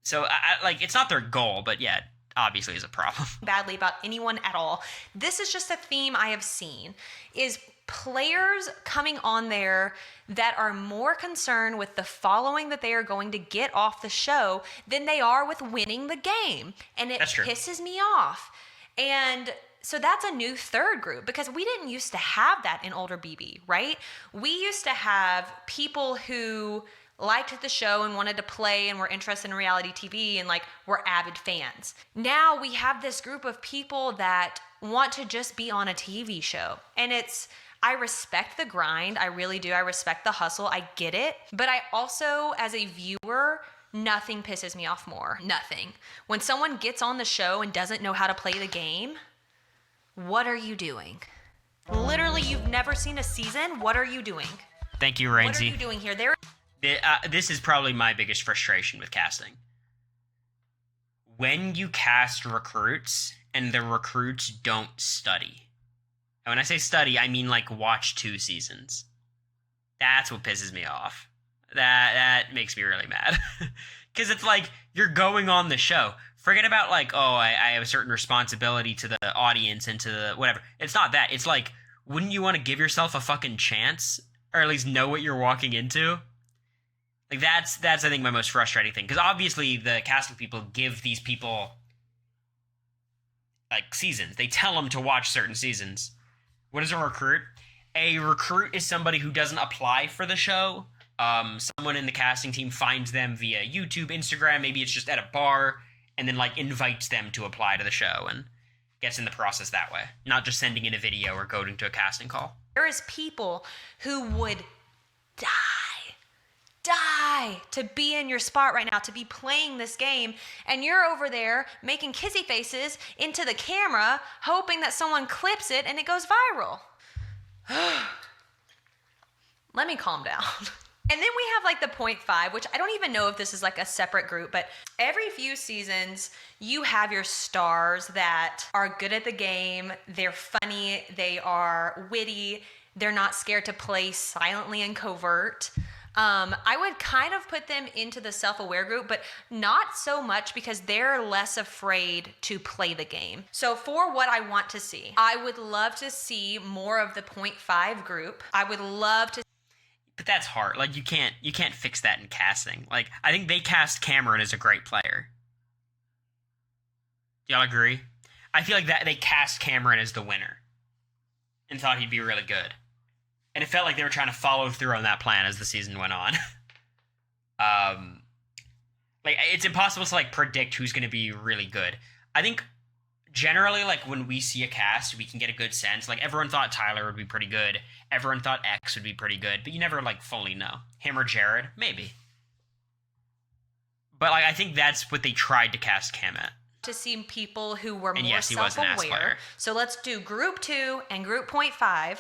So, like, it's not their goal, but yeah, obviously is a problem. Badly about anyone at all. This is just a theme I have seen, is players coming on there that are more concerned with the following that they are going to get off the show than they are with winning the game. And it pisses me off. And so that's a new third group, because we didn't used to have that in older BB, right? We used to have people who liked the show and wanted to play and were interested in reality TV and like were avid fans. Now we have this group of people that want to just be on a TV show. And I respect the grind. I really do. I respect the hustle. I get it. But I also, as a viewer, nothing pisses me off more. Nothing. When someone gets on the show and doesn't know how to play the game, what are you doing? Literally, you've never seen a season. What are you doing? Thank you, Rainsy. What are you doing here? This is probably my biggest frustration with casting. When you cast recruits and the recruits don't study. And when I say study, I mean like watch 2 seasons. That's what pisses me off. That makes me really mad. Because it's like, you're going on the show. Forget about like, oh, I have a certain responsibility to the audience and to the whatever. It's not that. It's like, wouldn't you want to give yourself a fucking chance? Or at least know what you're walking into? Like, that's I think, my most frustrating thing. Because obviously the casting people give these people, like, seasons. They tell them to watch certain seasons. What is a recruit? A recruit is somebody who doesn't apply for the show. Someone in the casting team finds them via YouTube, Instagram, maybe it's just at a bar, and then, like, invites them to apply to the show and gets in the process that way. Not just sending in a video or going to a casting call. There is people who would die to be in your spot right now, to be playing this game, and you're over there making kissy faces into the camera, hoping that someone clips it and it goes viral. Let me calm down. And then we have like the 0.5, which I don't even know if this is like a separate group, but every few seasons you have your stars that are good at the game, they're funny, they are witty, they're not scared to play silently and covert. I would kind of put them into the self-aware group, but not so much because they're less afraid to play the game. So for what I want to see, I would love to see more of the 0.5 group. I would love to. But that's hard. Like, you can't fix that in casting. Like, I think they cast Cameron as a great player. Do y'all agree? I feel like that they cast Cameron as the winner and thought he'd be really good. And it felt like they were trying to follow through on that plan as the season went on. Like, it's impossible to, like, predict who's going to be really good. I think, generally, like, when we see a cast, we can get a good sense. Like, everyone thought Tyler would be pretty good. Everyone thought X would be pretty good. But you never, like, fully know. Him or Jared? Maybe. But, like, I think that's what they tried to cast Cam at. To see people who were more yes, he was an ass self-aware. player. So let's do group 2 and group 0.5.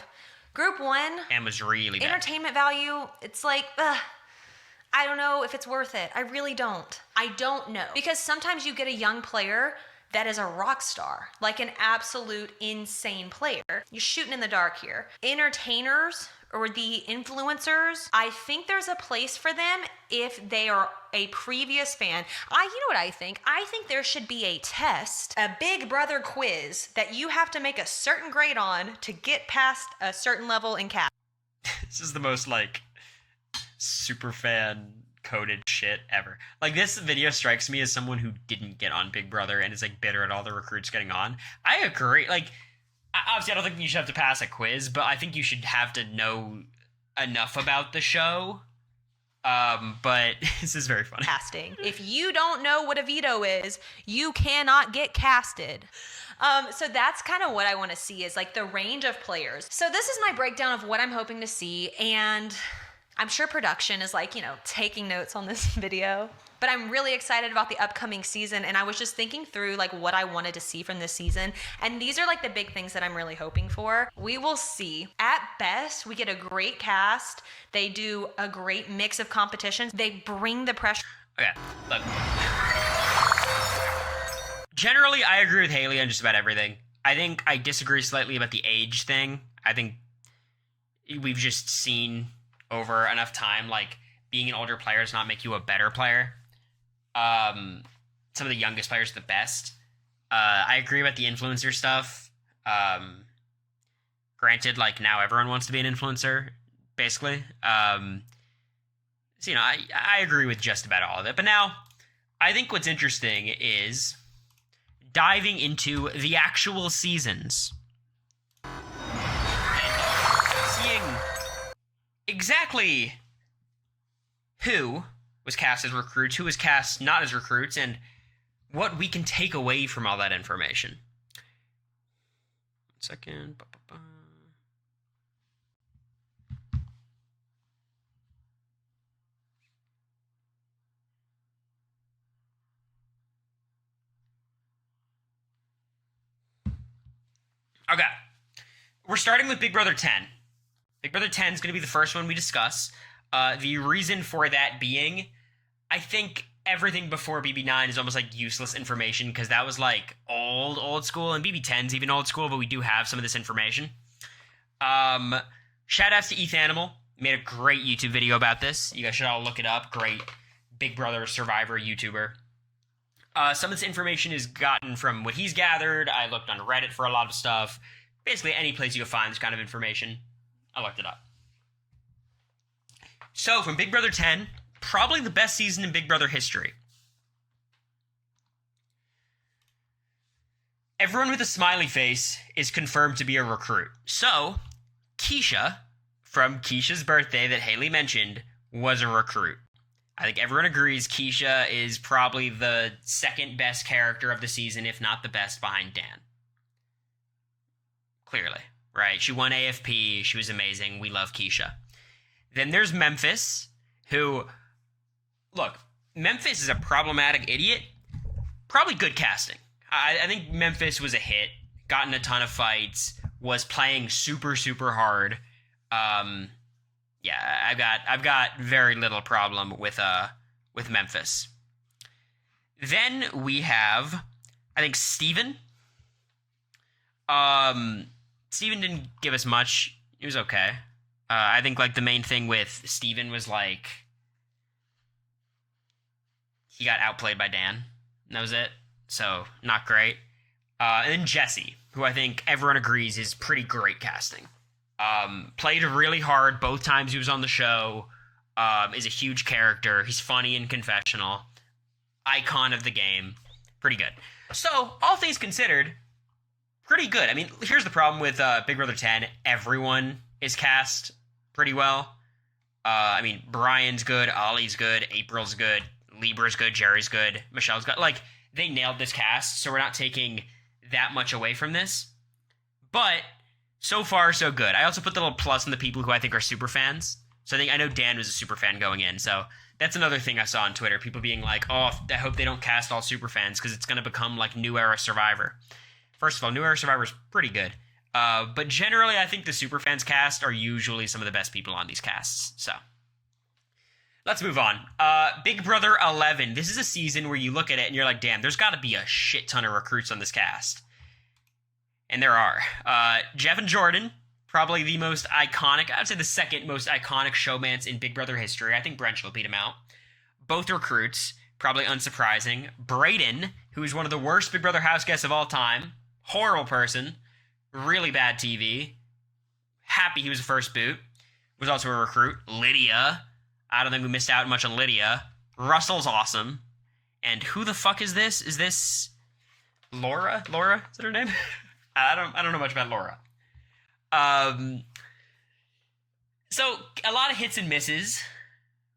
Group 1, and was really bad. Entertainment value, it's like, I don't know if it's worth it. I really don't. I don't know. Because sometimes you get a young player that is a rock star, like an absolute insane player. You're shooting in the dark here. Entertainers or the influencers, I think there's a place for them if they are a previous fan. You know what I think? I think there should be a test, a Big Brother quiz that you have to make a certain grade on to get past a certain level in cap. This is the most, like, super fan coded shit ever. Like, this video strikes me as someone who didn't get on Big Brother and is, like, bitter at all the recruits getting on. I agree. Like, obviously, I don't think you should have to pass a quiz, but I think you should have to know enough about the show But this is very funny. Casting. If you don't know what a veto is, you cannot get casted. So that's kind of what I want to see is like the range of players. So this is my breakdown of what I'm hoping to see. And I'm sure production is like, taking notes on this video. But I'm really excited about the upcoming season. And I was just thinking through like what I wanted to see from this season. And these are like the big things that I'm really hoping for. We will see. At best, we get a great cast. They do a great mix of competitions. They bring the pressure. Okay, look. Generally, I agree with Haley on just about everything. I think I disagree slightly about the age thing. I think we've just seen over enough time, like, being an older player does not make you a better player. Some of the youngest players are the best. I agree about the influencer stuff. Granted, like, now everyone wants to be an influencer, basically. So, I agree with just about all of it. But now, I think what's interesting is diving into the actual seasons. And seeing exactly who was cast as recruits, who was cast not as recruits, and what we can take away from all that information. 1 second. Okay. We're starting with Big Brother 10. Big Brother 10 is going to be the first one we discuss. The reason for that being, I think everything before BB9 is almost like useless information because that was like old school, and BB10's even old school, but we do have some of this information. Shout outs to ETHAnimal. Made a great YouTube video about this. You guys should all look it up. Great Big Brother Survivor YouTuber. Some of this information is gotten from what he's gathered. I looked on Reddit for a lot of stuff. Basically, any place you can find this kind of information, I looked it up. So, from Big Brother 10, probably the best season in Big Brother history. Everyone with a smiley face is confirmed to be a recruit. So, Keisha, from Keisha's birthday that Haley mentioned, was a recruit. I think everyone agrees Keisha is probably the second best character of the season, if not the best, behind Dan. Clearly, right? She won AFP. She was amazing. We love Keisha. Then there's Memphis, who, look, Memphis is a problematic idiot. Probably good casting. I think Memphis was a hit, got in a ton of fights, was playing super, super hard. Yeah, I've got very little problem with Memphis. Then we have, I think, Steven. Steven didn't give us much. He was okay. I think like the main thing with Steven was like he got outplayed by Dan. And that was it. So not great. And then Jesse, who I think everyone agrees is pretty great casting. Played really hard both times he was on the show. Is a huge character. He's funny and confessional. Icon of the game. Pretty good. So, all things considered, pretty good. I mean, here's the problem with Big Brother 10. Everyone is cast pretty well. I mean, Brian's good. Ollie's good. April's good. Libra's good. Jerry's good. Michelle's good. Like, they nailed this cast, so we're not taking that much away from this. But so far, so good. I also put the little plus on the people who I think are super fans. So I know Dan was a super fan going in. So that's another thing I saw on Twitter. People being like, oh, I hope they don't cast all super fans because it's going to become like New Era Survivor. First of all, New Era Survivor is pretty good. But generally, I think the super fans cast are usually some of the best people on these casts. So let's move on. Big Brother 11. This is a season where you look at it and you're like, damn, there's got to be a shit ton of recruits on this cast. And there are. Jeff and Jordan, probably the most iconic, I would say the second most iconic showmance in Big Brother history. I think Brench will beat him out. Both recruits, probably unsurprising. Brayden, who is one of the worst Big Brother house guests of all time. Horrible person. Really bad TV. Happy he was the first boot. Was also a recruit. Lydia. I don't think we missed out much on Lydia. Russell's awesome. And who the fuck is this? Is this Laura? Laura? Is that her name? I don't know much about Laura. So a lot of hits and misses.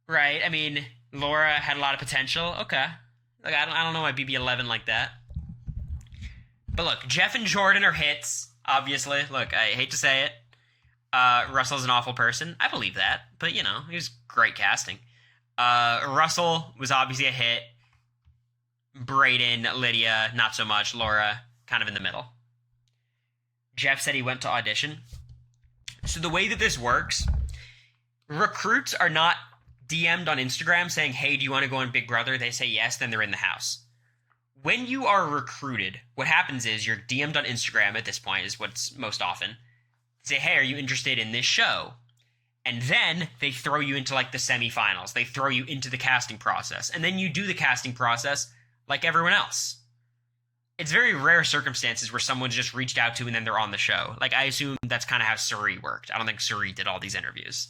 right? I mean, Laura had a lot of potential. Okay. Like, I don't know why BB11 like that. But look, Jeff and Jordan are hits, obviously. Look, I hate to say it. Russell's an awful person. I believe that. But, you know, he was great casting. Russell was obviously a hit. Brayden, Lydia, not so much. Laura, kind of in the middle. Jeff said he went to audition. So the way that this works, recruits are not DM'd on Instagram saying, hey, do you want to go on Big Brother? They say yes, then they're in the house. When you are recruited, what happens is you're DM'd on Instagram at this point, is what's most often. Say, hey, are you interested in this show? And then they throw you into like the semifinals. They throw you into the casting process. And then you do the casting process like everyone else. It's very rare circumstances where someone's just reached out to and then they're on the show. Like, I assume that's kind of how Suri worked. I don't think Suri did all these interviews.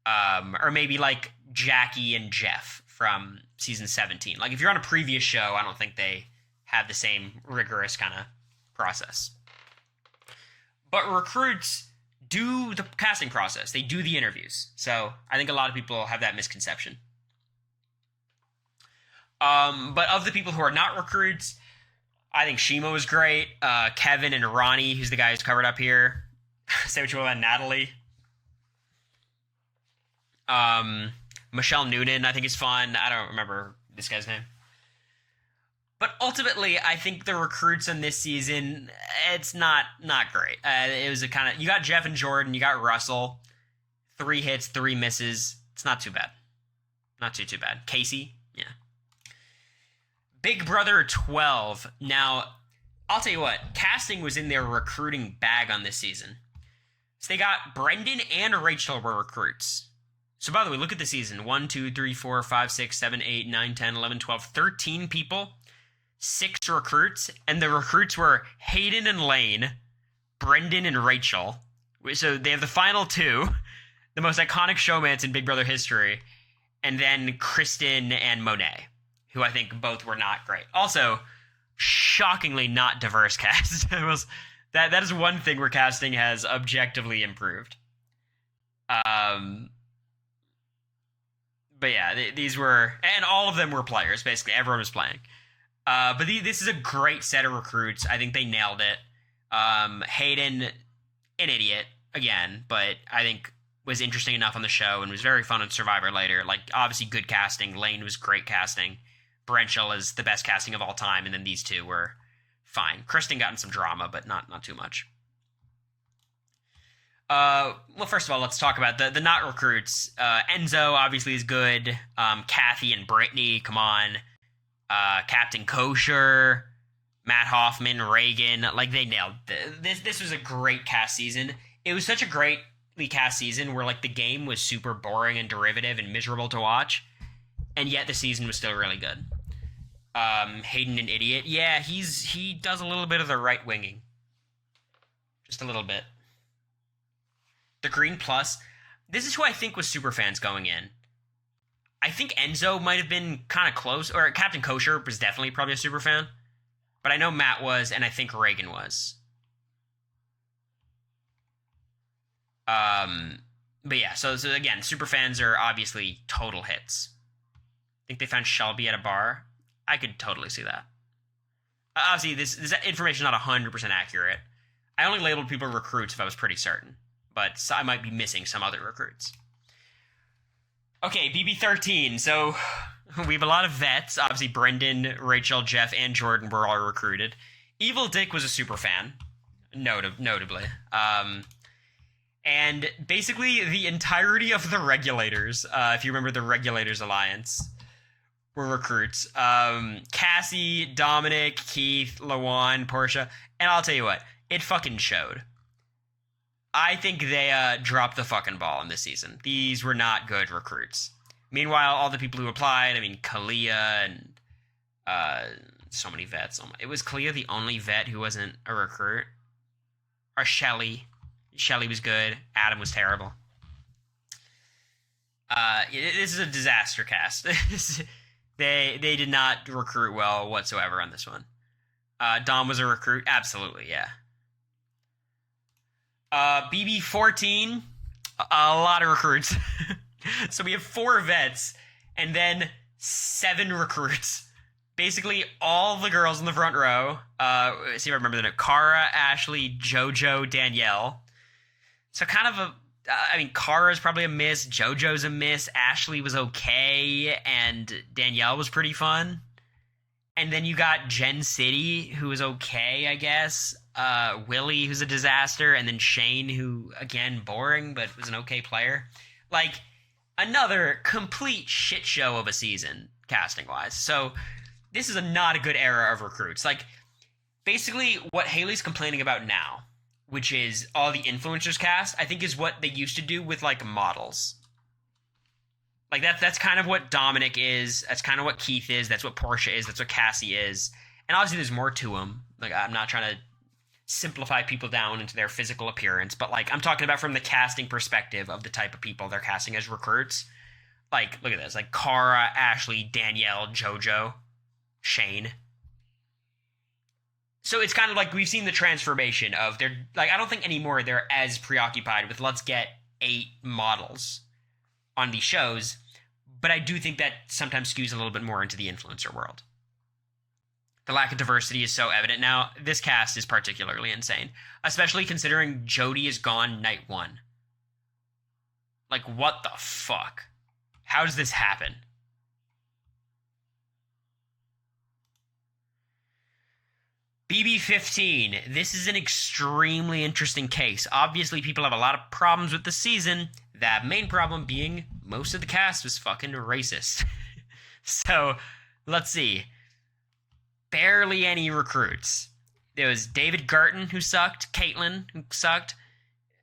Or maybe like Jackie and Jeff from season 17. Like, if you're on a previous show, I don't think they have the same rigorous kind of process. But recruits do the casting process. They do the interviews. So I think a lot of people have that misconception. But of the people who are not recruits, I think Shima was great. Kevin and Ronnie, who's the guy who's covered up here. Say what you will about Natalie. Michelle Noonan, I think, is fun. I don't remember this guy's name. But ultimately, I think the recruits in this season, it's not great. It was a kind of... You got Jeff and Jordan. You got Russell. 3 hits, 3 misses. It's not too bad. Not too bad. Casey, yeah. Big Brother 12. Now, I'll tell you what. Casting was in their recruiting bag on this season. So they got Brendan and Rachel were recruits. So by the way, look at the season. 1, 2, 3, 4, 5, 6, 7, 8, 9, 10, 11, 12, 13 people. 6 recruits, and the recruits were Hayden and Lane, Brendan and Rachel. So they have the final 2, the most iconic showmans in Big Brother history, and then Kristen and Monet, who I think both were not great. Also, shockingly not diverse cast. That is one thing where casting has objectively improved. But yeah, these were, and all of them were players. Basically, everyone was playing. But this is a great set of recruits. I think they nailed it. Hayden, an idiot, again, but I think was interesting enough on the show and was very fun on Survivor later. Like, obviously good casting. Lane was great casting. Brenchel is the best casting of all time, and then these two were fine. Kristen got in some drama, but not too much. Well, first of all, let's talk about the not recruits. Enzo, obviously, is good. Kathy and Brittany, come on. Captain Kosher, Matt Hoffman, Reagan, like they nailed this. This was a great cast season. It was such a greatly cast season where like the game was super boring and derivative and miserable to watch, and yet the season was still really good. Hayden, an idiot. Yeah, he does a little bit of the right winging, just a little bit. The Green Plus. This is who I think was super fans going in. I think Enzo might have been kind of close, or Captain Kosher was definitely probably a super fan. But I know Matt was, and I think Reagan was. But yeah, so again, super fans are obviously total hits. I think they found Shelby at a bar. I could totally see that. Obviously, this information is not 100% accurate. I only labeled people recruits if I was pretty certain. But I might be missing some other recruits. Okay, BB13. So we have a lot of vets. Obviously, Brendan, Rachel, Jeff, and Jordan were all recruited. Evil Dick was a super fan, notably. And basically the entirety of the Regulators, if you remember the Regulators Alliance, were recruits. Cassie, Dominic, Keith, Lawan, Portia. And I'll tell you what, it fucking showed. I think they dropped the fucking ball in this season. These were not good recruits. Meanwhile, all the people who applied, I mean, Kalia and so many vets. Was Kalia the only vet who wasn't a recruit? Or Shelly. Shelly was good. Adam was terrible. This is a disaster cast. They did not recruit well whatsoever on this one. Dom was a recruit. Absolutely, yeah. BB14, a lot of recruits. So we have 4 vets and then 7 recruits. Basically, all the girls in the front row. See if I remember the name. Cara, Ashley, JoJo, Danielle. So kind of a... I mean, Kara's probably a miss. JoJo's a miss. Ashley was okay. And Danielle was pretty fun. And then you got Gen City, who was okay, I guess. Willie, who's a disaster. And then Shane, who, again, boring, but was an okay player. Like, another complete shit show of a season, casting-wise. So, this is not a good era of recruits. Like, basically, what Haley's complaining about now, which is all the influencers cast, I think is what they used to do with, like, models. Like, that's kind of what Dominic is. That's kind of what Keith is. That's what Portia is. That's what Cassie is. And obviously there's more to them. Like, I'm not trying to simplify people down into their physical appearance, but, like, I'm talking about from the casting perspective of the type of people they're casting as recruits. Like, look at this. Like, Cara, Ashley, Danielle, JoJo, Shane. So it's kind of like we've seen the transformation of they're like, I don't think anymore they're as preoccupied with let's get 8 models on these shows, but I do think that sometimes skews a little bit more into the influencer world. The lack of diversity is so evident now. This cast is particularly insane, especially considering Jody is gone night 1. Like, what the fuck? How does this happen? BB15. This is an extremely interesting case. Obviously, people have a lot of problems with the season. That main problem being most of the cast was fucking racist. So, let's see. Barely any recruits. There was David Garton, who sucked. Caitlin, who sucked.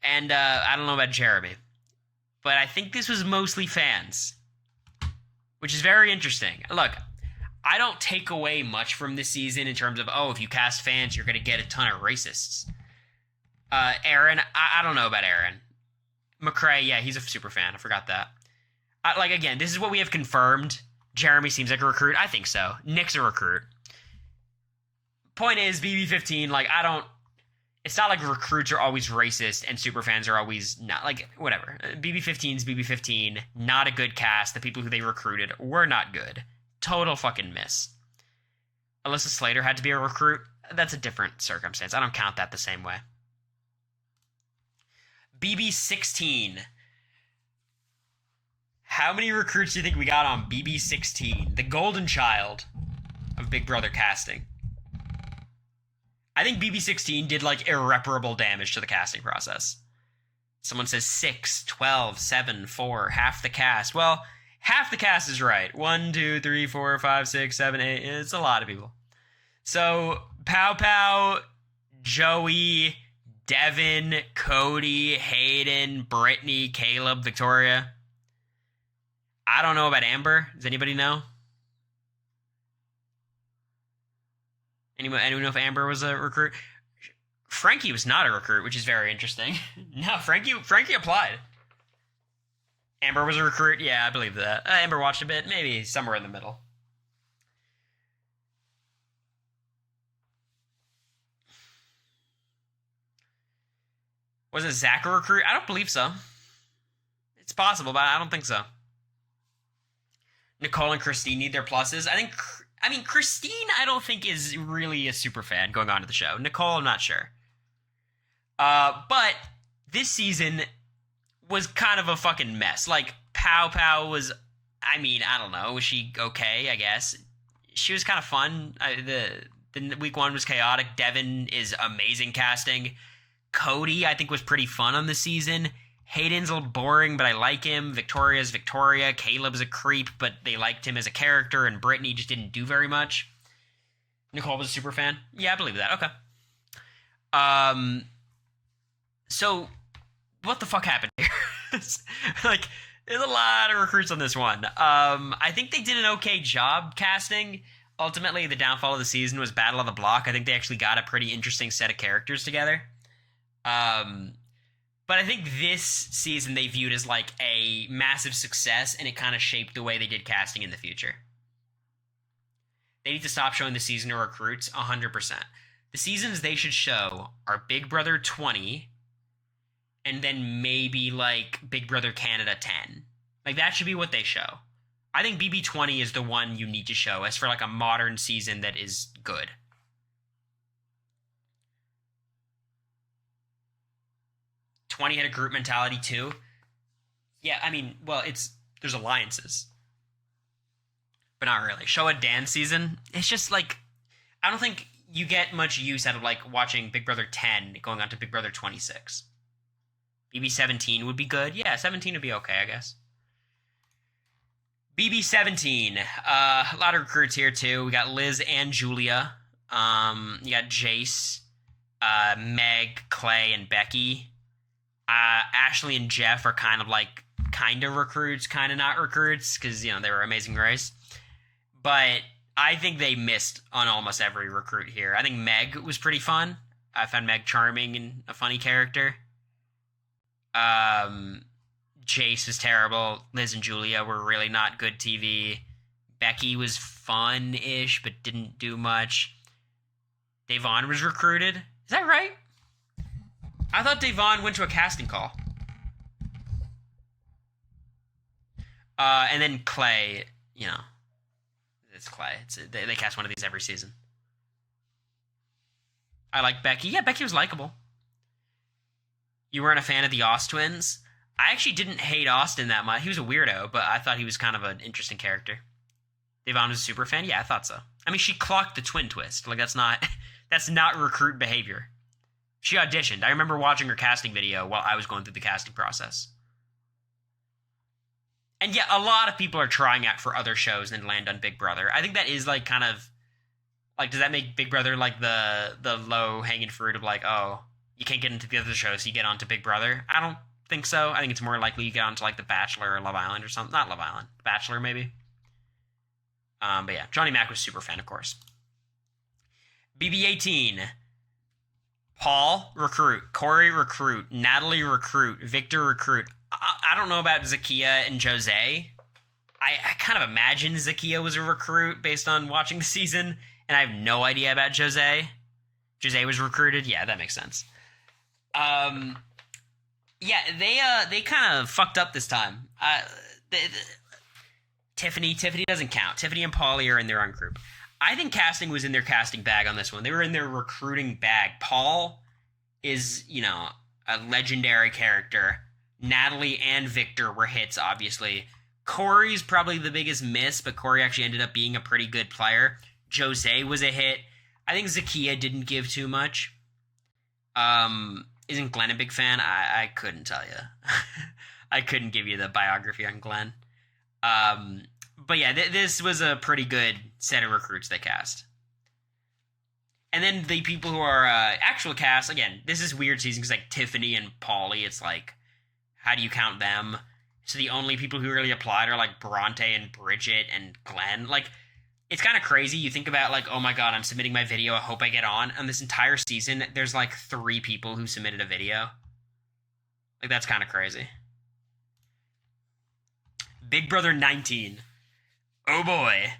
And, I don't know about Jeremy. But I think this was mostly fans. Which is very interesting. Look, I don't take away much from this season in terms of, oh, if you cast fans, you're going to get a ton of racists. Aaron, I don't know about Aaron. McCrae, yeah, he's a super fan. I forgot that. Like, again, this is what we have confirmed. Jeremy seems like a recruit. I think so. Nick's a recruit. Point is, BB15, like, I don't... It's not like recruits are always racist and super fans are always not. Like, whatever. BB15's BB15. Not a good cast. The people who they recruited were not good. Total fucking miss. Alyssa Slater had to be a recruit. That's a different circumstance. I don't count that the same way. BB16. How many recruits do you think we got on BB16? The golden child of Big Brother casting. I think BB16 did, like, irreparable damage to the casting process. Someone says 6, 12, 7, 4, half the cast. Well, half the cast is right. 1, 2, 3, 4, 5, 6, 7, 8. It's a lot of people. So, Pow Pow, Joey, Devin, Cody, Hayden, Brittany, Caleb, Victoria. I don't know about Amber. Does anybody know? Anyone know if Amber was a recruit? Frankie was not a recruit, which is very interesting. No, Frankie applied. Amber was a recruit? Yeah, I believe that. Amber watched a bit, maybe somewhere in the middle. Wasn't Zach a recruit? I don't believe so. It's possible, but I don't think so. Nicole and Christine need their pluses. I mean, Christine, I don't think is really a super fan going on to the show. Nicole, I'm not sure. But this season was kind of a fucking mess. Like, Pow Pow was, I mean, I don't know. Was she okay, I guess? She was kind of fun. The week 1 was chaotic. Devin is amazing casting. Cody, I think, was pretty fun on the season. Hayden's a little boring, but I like him. Victoria's Victoria. Caleb's a creep, but they liked him as a character, and Brittany just didn't do very much. Nicole was a super fan. Yeah, I believe that. Okay. So, what the fuck happened here? Like, there's a lot of recruits on this one. I think they did an okay job casting. Ultimately, the downfall of the season was Battle of the Block. I think they actually got a pretty interesting set of characters together. But I think this season they viewed as, like, a massive success, and it kind of shaped the way they did casting in the future. They need to stop showing the seasonal recruits 100%. The seasons they should show are Big Brother 20, and then maybe, like, Big Brother Canada 10. Like, that should be what they show. I think BB20 is the one you need to show as for, like, a modern season that is good. '20 had a group mentality, too. Yeah, I mean, well, there's alliances. But not really. Show a dance season, it's just, like, I don't think you get much use out of, like, watching Big Brother 10 going on to Big Brother 26. BB 17 would be good. Yeah, 17 would be okay, I guess. BB 17. A lot of recruits here, too. We got Liz and Julia. You got Jace, Meg, Clay, and Becky. Ashley and Jeff are kind of recruits, kind of not recruits, because, you know, they were Amazing Race. But I think they missed on almost every recruit here. I think Meg was pretty fun. I found Meg charming and a funny character. Jace was terrible. Liz and Julia were really not good TV. Becky was fun-ish, but didn't do much. Devon was recruited. Is that right? I thought Devon went to a casting call. And then Clay, you know, it's Clay. They cast one of these every season. I like Becky. Yeah, Becky was likable. You weren't a fan of the Ost twins? I actually didn't hate Austin that much. He was a weirdo, but I thought he was kind of an interesting character. Devon was a super fan? Yeah, I thought so. I mean, she clocked the twin twist. Like, that's not recruit behavior. She auditioned. I remember watching her casting video while I was going through the casting process. And yeah, a lot of people are trying out for other shows and land on Big Brother. I think that is, like, kind of, like, does that make Big Brother, like, the low-hanging fruit of, like, oh, you can't get into the other shows, so you get onto Big Brother? I don't think so. I think it's more likely you get onto, like, The Bachelor or Love Island or something. Not Love Island. Bachelor, maybe. But yeah, Johnny Mac was super fan, of course. BB18. Paul, recruit. Cory, recruit. Natalie, recruit. Victor, recruit. I don't know about Zakiya and Jose. I kind of imagine Zakiya was a recruit based on watching the season, and I have no idea about Jose. Jose was recruited? Yeah, that makes sense. Yeah, they kind of fucked up this time. Tiffany doesn't count. Tiffany and Paulie are in their own group. I think casting was in their casting bag on this one. They were in their recruiting bag. Paul is, you know, a legendary character. Natalie and Victor were hits, obviously. Cory's probably the biggest miss, but Cory actually ended up being a pretty good player. Jose was a hit. I think Zakiya didn't give too much. Isn't Glenn a big fan? I couldn't tell you. I couldn't give you the biography on Glenn. But yeah, this was a pretty good set of recruits they cast. And then the people who are actual cast, again, this is weird season because, like, Tiffany and Paulie, it's like, how do you count them? So the only people who really applied are, like, Bronte and Bridget and Glenn. Like, it's kind of crazy. You think about, like, oh my god, I'm submitting my video, I hope I get on. And this entire season, there's, like, 3 people who submitted a video. Like, that's kind of crazy. Big Brother 19. Oh boy.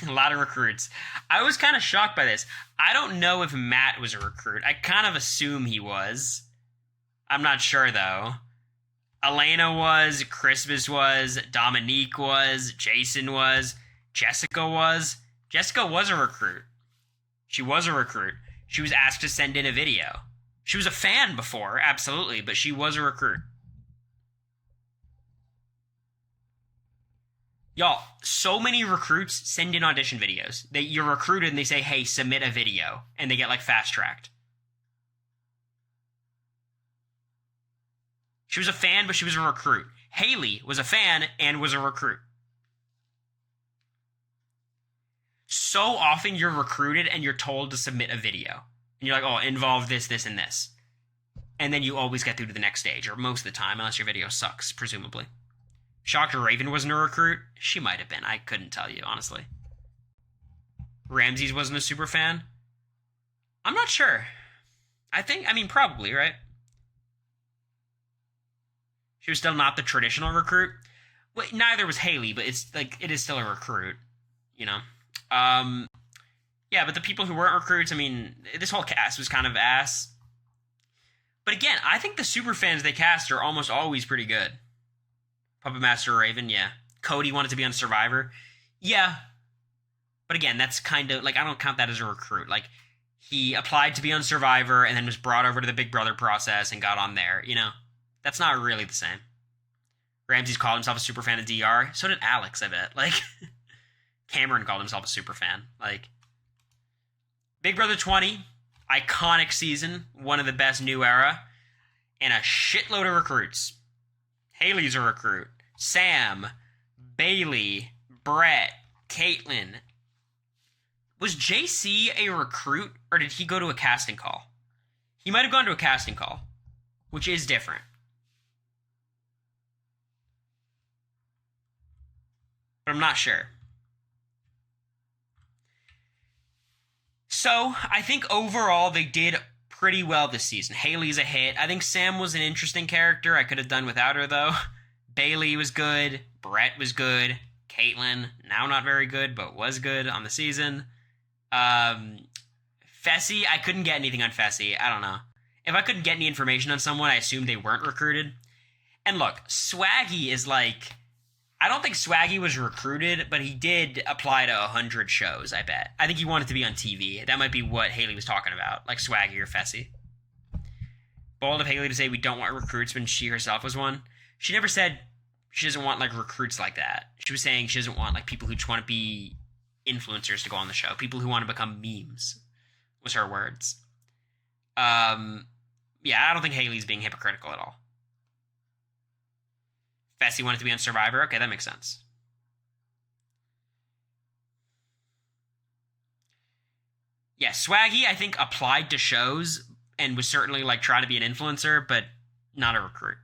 A lot of recruits. I was kind of shocked by this. I don't know if Matt was a recruit. I kind of assume he was. I'm not sure, though. Elena was, Christmas was, Dominique was, Jason was, Jessica was. Jessica was a recruit. She was a recruit. She was asked to send in a video. She was a fan before, absolutely, but she was a recruit. Y'all, so many recruits send in audition videos. You're recruited and they say, hey, submit a video. And they get, like, fast-tracked. She was a fan, but she was a recruit. Haley was a fan and was a recruit. So often you're recruited and you're told to submit a video. And you're like, oh, involve this, this, and this. And then you always get through to the next stage, or most of the time, unless your video sucks, presumably. Shocked Raven wasn't a recruit? She might have been. I couldn't tell you, honestly. Ramses wasn't a super fan? I'm not sure. I mean, probably, right? She was still not the traditional recruit. Well, neither was Haley, but it's like, it is still a recruit, you know? Yeah, but the people who weren't recruits, I mean, this whole cast was kind of ass. But again, I think the super fans they cast are almost always pretty good. Puppet Master Raven, yeah. Cody wanted to be on Survivor. Yeah. But again, that's kind of, like, I don't count that as a recruit. Like, he applied to be on Survivor and then was brought over to the Big Brother process and got on there, you know? That's not really the same. Ramsey's called himself a super fan of DR. So did Alex, I bet. Like, Cameron called himself a super fan. Like, Big Brother 20, iconic season, one of the best new era, and a shitload of recruits. Haley's a recruit. Sam, Bailey, Brett, Caitlyn. Was JC a recruit, or did he go to a casting call? He might have gone to a casting call, which is different. But I'm not sure. So, I think overall they did pretty well this season. Haley's a hit. I think Sam was an interesting character. I could have done without her, though. Bailey was good. Brett was good. Caitlyn, now not very good, but was good on the season. Fessy, I couldn't get anything on Fessy. I don't know. If I couldn't get any information on someone, I assumed they weren't recruited. And look, Swaggy is like... I don't think Swaggy was recruited, but he did apply to 100 shows, I bet. I think he wanted to be on TV. That might be what Haley was talking about, like Swaggy or Fessy. Bold of Haley to say we don't want recruits when she herself was one. She never said she doesn't want, like, recruits like that. She was saying she doesn't want, like, people who just want to be influencers to go on the show. People who want to become memes, was her words. Yeah, I don't think Haley's being hypocritical at all. Fessy wanted to be on Survivor. Okay, that makes sense. Yeah, Swaggy, I think, applied to shows and was certainly, like, trying to be an influencer, but not a recruit.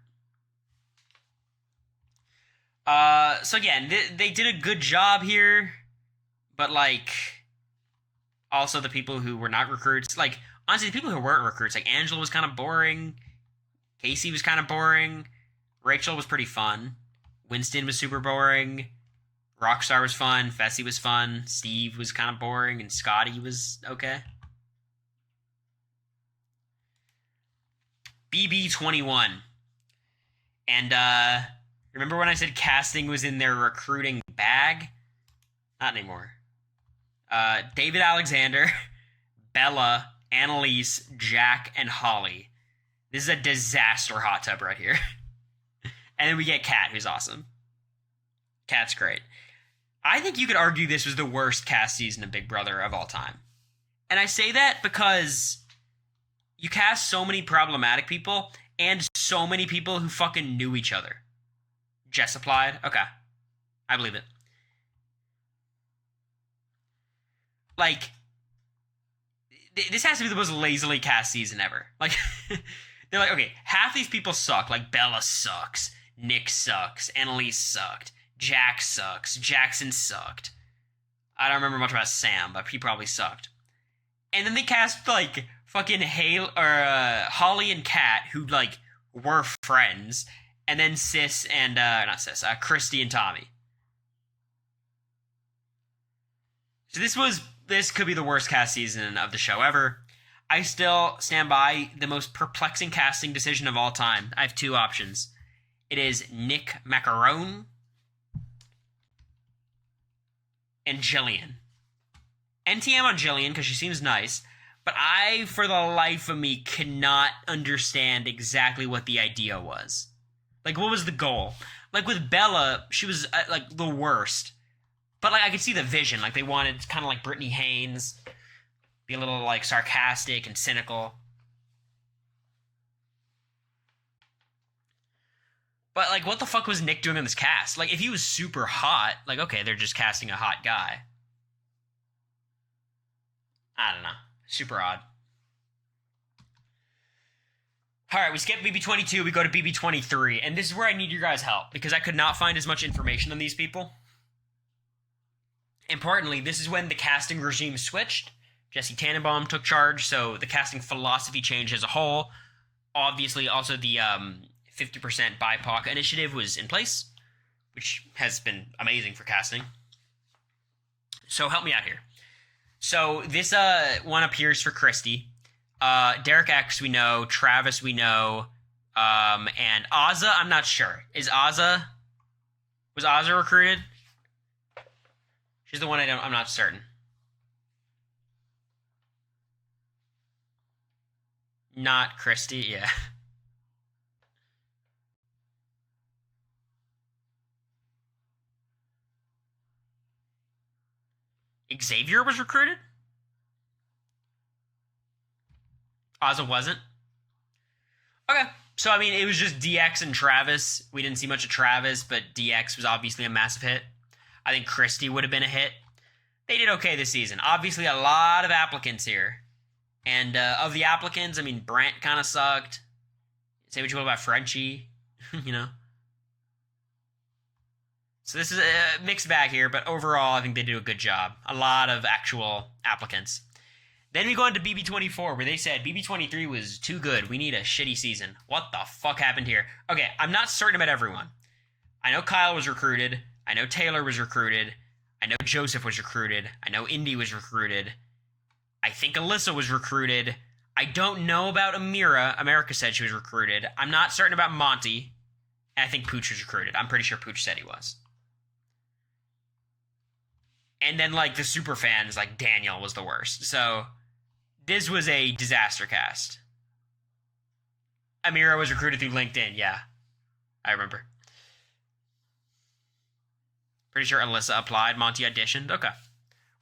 So again, they did a good job here, but, like, also the people who were not recruits, like, honestly, the people who weren't recruits, like, Angela was kind of boring, Casey was kind of boring, Rachel was pretty fun. Winston was super boring. Rockstar was fun. Fessy was fun. Steve was kind of boring. And Scotty was okay. BB21. And, remember when I said casting was in their recruiting bag? Not anymore. David Alexander, Bella, Annalise, Jack, and Holly. This is a disaster hot tub right here. And then we get Kat, who's awesome. Kat's great. I think you could argue this was the worst cast season of Big Brother of all time. And I say that because you cast so many problematic people and so many people who fucking knew each other. Jess applied? Okay. I believe it. Like, this has to be the most lazily cast season ever. Like, they're like, okay, half these people suck. Like, Bella sucks. Nick sucks. Annalise sucked. Jack sucks. Jackson sucked. I don't remember much about Sam, but he probably sucked. And then they cast, like, fucking Holly and Kat, who, like, were friends. And then Christy and Tommy. So this could be the worst cast season of the show ever. I still stand by the most perplexing casting decision of all time. I have two options. It is Nick Macaron and Jillian. NTM on Jillian because she seems nice, but I, for the life of me, cannot understand exactly what the idea was. Like, what was the goal? Like, with Bella, she was, like, the worst. But, like, I could see the vision. Like, they wanted kind of like Brittany Haynes, be a little, like, sarcastic and cynical. But, like, what the fuck was Nick doing in this cast? Like, if he was super hot, like, okay, they're just casting a hot guy. I don't know. Super odd. Alright, we skip BB22, we go to BB23, and this is where I need your guys' help, because I could not find as much information on these people. Importantly, this is when the casting regime switched. Jesse Tannenbaum took charge, so the casting philosophy changed as a whole. Obviously, also the 50% BIPOC initiative was in place, which has been amazing for casting. So help me out here. So this one appears for Christy. Derek X we know, Travis we know, and Azza I'm not sure. Is Azza Was Ozra recruited? She's the one I'm not certain. Not Christy, yeah. Xavier was recruited? Ozra wasn't? Okay. So, I mean, it was just DX and Travis. We didn't see much of Travis, but DX was obviously a massive hit. I think Christy would have been a hit. They did okay this season. Obviously, a lot of applicants here. And of the applicants, I mean, Brant kind of sucked. Say what you will about Frenchie, you know. So this is a mixed bag here, but overall, I think they do a good job. A lot of actual applicants. Then we go into BB24, where they said BB23 was too good. We need a shitty season. What the fuck happened here? Okay, I'm not certain about everyone. I know Kyle was recruited. I know Taylor was recruited. I know Joseph was recruited. I know Indy was recruited. I think Alyssa was recruited. I don't know about Amira. America said she was recruited. I'm not certain about Monty. And I think Pooch was recruited. I'm pretty sure Pooch said he was. And then, like, the super fans, like, Daniel was the worst. So, this was a disaster cast. Amira was recruited through LinkedIn, yeah. I remember. Pretty sure Alyssa applied. Monty auditioned. Okay.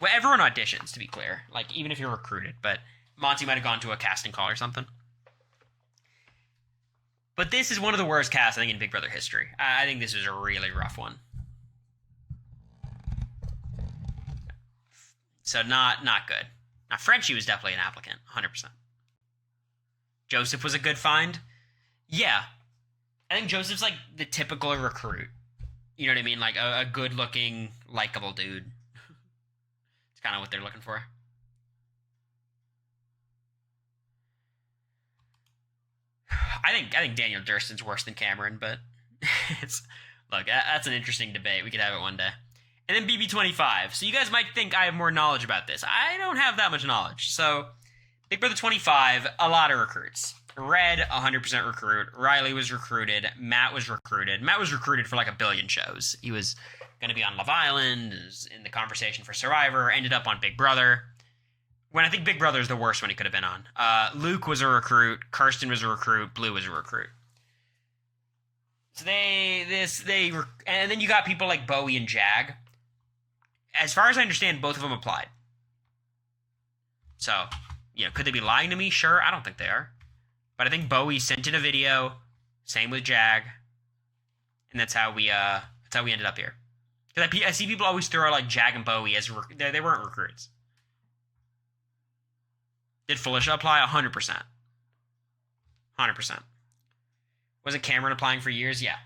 Well, everyone auditions, to be clear. Like, even if you're recruited. But Monty might have gone to a casting call or something. But this is one of the worst casts, I think, in Big Brother history. I think this was a really rough one. So not good. Now, Frenchie was definitely an applicant, 100%. Joseph was a good find. Yeah. I think Joseph's like the typical recruit. You know what I mean? Like a good-looking, likable dude. It's kind of what they're looking for. I think Daniel Durston's worse than Cameron, but look, that's an interesting debate. We could have it one day. And then BB25. So you guys might think I have more knowledge about this. I don't have that much knowledge. So Big Brother 25, a lot of recruits. Red, 100% recruit. Riley was recruited. Matt was recruited. Matt was recruited for like a billion shows. He was going to be on Love Island, was in the conversation for Survivor, ended up on Big Brother. When I think Big Brother is the worst one he could have been on. Luke was a recruit. Kirsten was a recruit. Blue was a recruit. So and then you got people like Bowie and Jag. As far as I understand, both of them applied. So, you know, could they be lying to me? Sure, I don't think they are. But I think Bowie sent in a video. Same with Jag. And that's how we ended up here. Because I see people always throw like Jag and Bowie as they weren't recruits. Did Felicia apply? 100%. 100%. Wasn't Cameron applying for years? Yeah.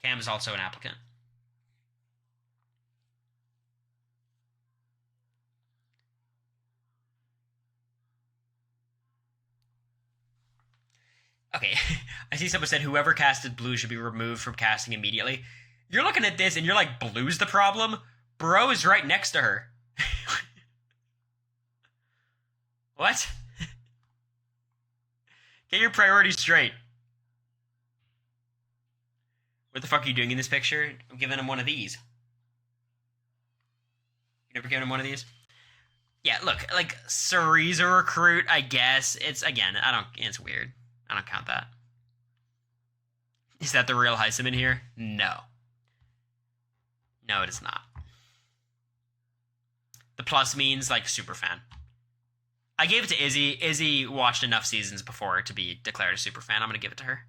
Cam is also an applicant. Okay, I see someone said whoever casted Blue should be removed from casting immediately. You're looking at this and you're like, Blue's the problem? Bro is right next to her. What? Get your priorities straight. What the fuck are you doing in this picture? I'm giving him one of these. You never given him one of these? Yeah, look, like, Cerie's a recruit, I guess. It's weird. I don't count that. Is that the real Heisem in here? No. No, it is not. The plus means, like, super fan. I gave it to Izzy. Izzy watched enough seasons before to be declared a super fan. I'm going to give it to her.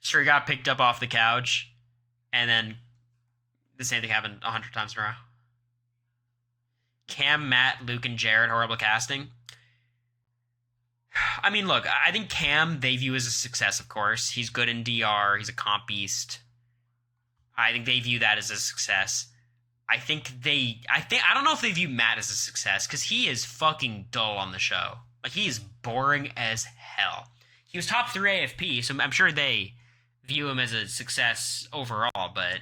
Sure, got picked up off the couch, and then the same thing happened 100 times in a row. Cam, Matt, Luke, and Jared, horrible casting. I mean, look, I think Cam, they view as a success, of course. He's good in DR. He's a comp beast. I think they view that as a success. I don't know if they view Matt as a success, because he is fucking dull on the show. Like, he is boring as hell. He was top 3 AFP, so I'm sure they view him as a success overall, but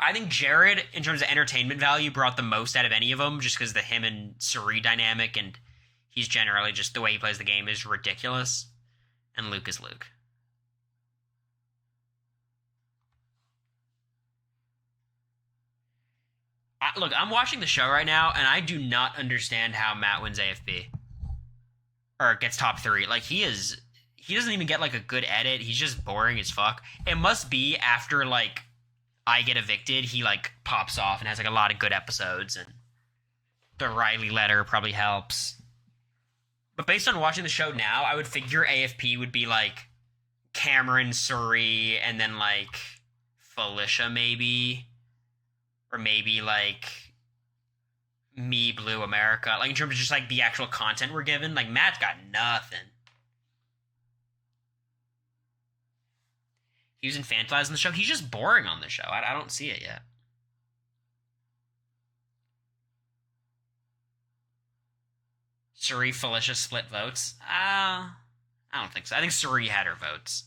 I think Jared, in terms of entertainment value, brought the most out of any of them, just because the him and Cirie dynamic, and he's generally just, the way he plays the game is ridiculous. And Luke is Luke. Look, I'm watching the show right now, and I do not understand how Matt wins AFP. Or gets top 3. Like, he doesn't even get, like, a good edit. He's just boring as fuck. It must be after, like, I get evicted, he, like, pops off and has, like, a lot of good episodes, and the Riley letter probably helps. But based on watching the show now, I would figure AFP would be, like, Cameron, Suri, and then, like, Felicia, maybe. Or maybe, like, me, Blue, America. Like, in terms of just, like, the actual content we're given. Like, Matt's got nothing. He was infantilized in the show. He's just boring on the show. I don't see it yet. Suri, Felicia split votes? I don't think so. I think Suri had her votes.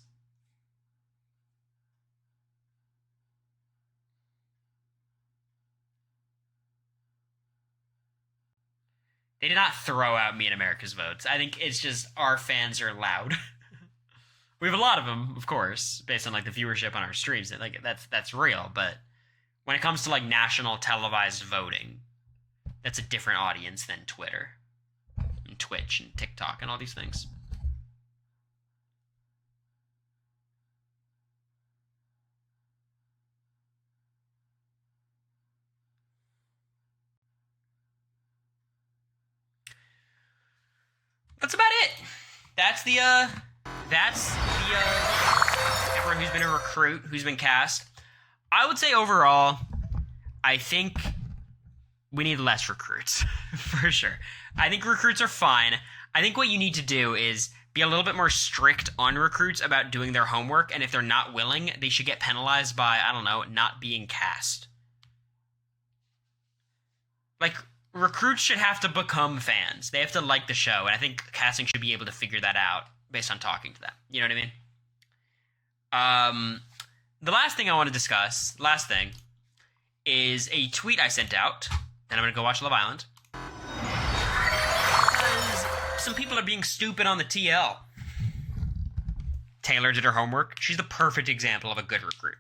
They did not throw out me and America's votes. I think it's just our fans are loud. We have a lot of them, of course, based on like the viewership on our streams. Like that's real, but when it comes to like national televised voting, that's a different audience than Twitter and Twitch and TikTok and all these things. That's about it. That's the everyone who's been a recruit, who's been cast. I would say overall, I think we need less recruits, for sure. I think recruits are fine. I think what you need to do is be a little bit more strict on recruits about doing their homework, and if they're not willing, they should get penalized by, I don't know, not being cast. Like, recruits should have to become fans. They have to like the show, and I think casting should be able to figure that out based on talking to them. You know what I mean? The last thing I want to discuss, is a tweet I sent out. Then I'm going to go watch Love Island. Because some people are being stupid on the TL. Taylor did her homework. She's the perfect example of a good recruit.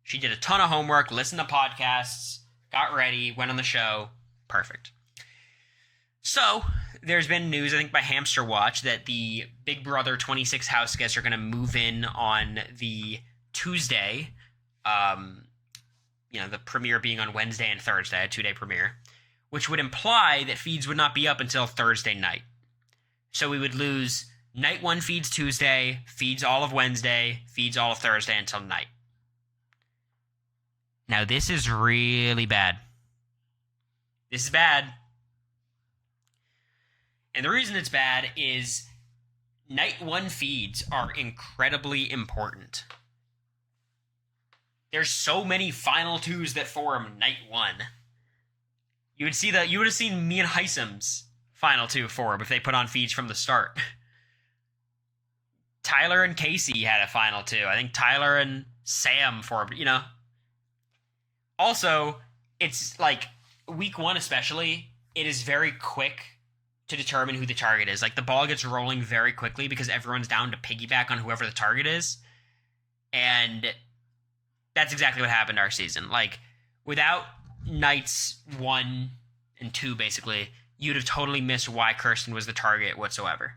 She did a ton of homework, listened to podcasts, got ready, went on the show. Perfect. So, there's been news, I think, by Hamster Watch that the Big Brother 26 house guests are going to move in on the Tuesday. The premiere being on Wednesday and Thursday, a 2-day premiere, which would imply that feeds would not be up until Thursday night. So we would lose night 1 feeds Tuesday, feeds all of Wednesday, feeds all of Thursday until night. Now, this is really bad. This is bad. And the reason it's bad is night 1 feeds are incredibly important. There's so many final 2s that form night 1. You would have seen me and Heisem's final 2 form if they put on feeds from the start. Tyler and Casey had a final 2. I think Tyler and Sam formed, Also, it's like week 1 especially, it is very quick to determine who the target is. Like, the ball gets rolling very quickly because everyone's down to piggyback on whoever the target is. And that's exactly what happened our season. Like, without nights 1 and 2, basically, you'd have totally missed why Kirsten was the target whatsoever.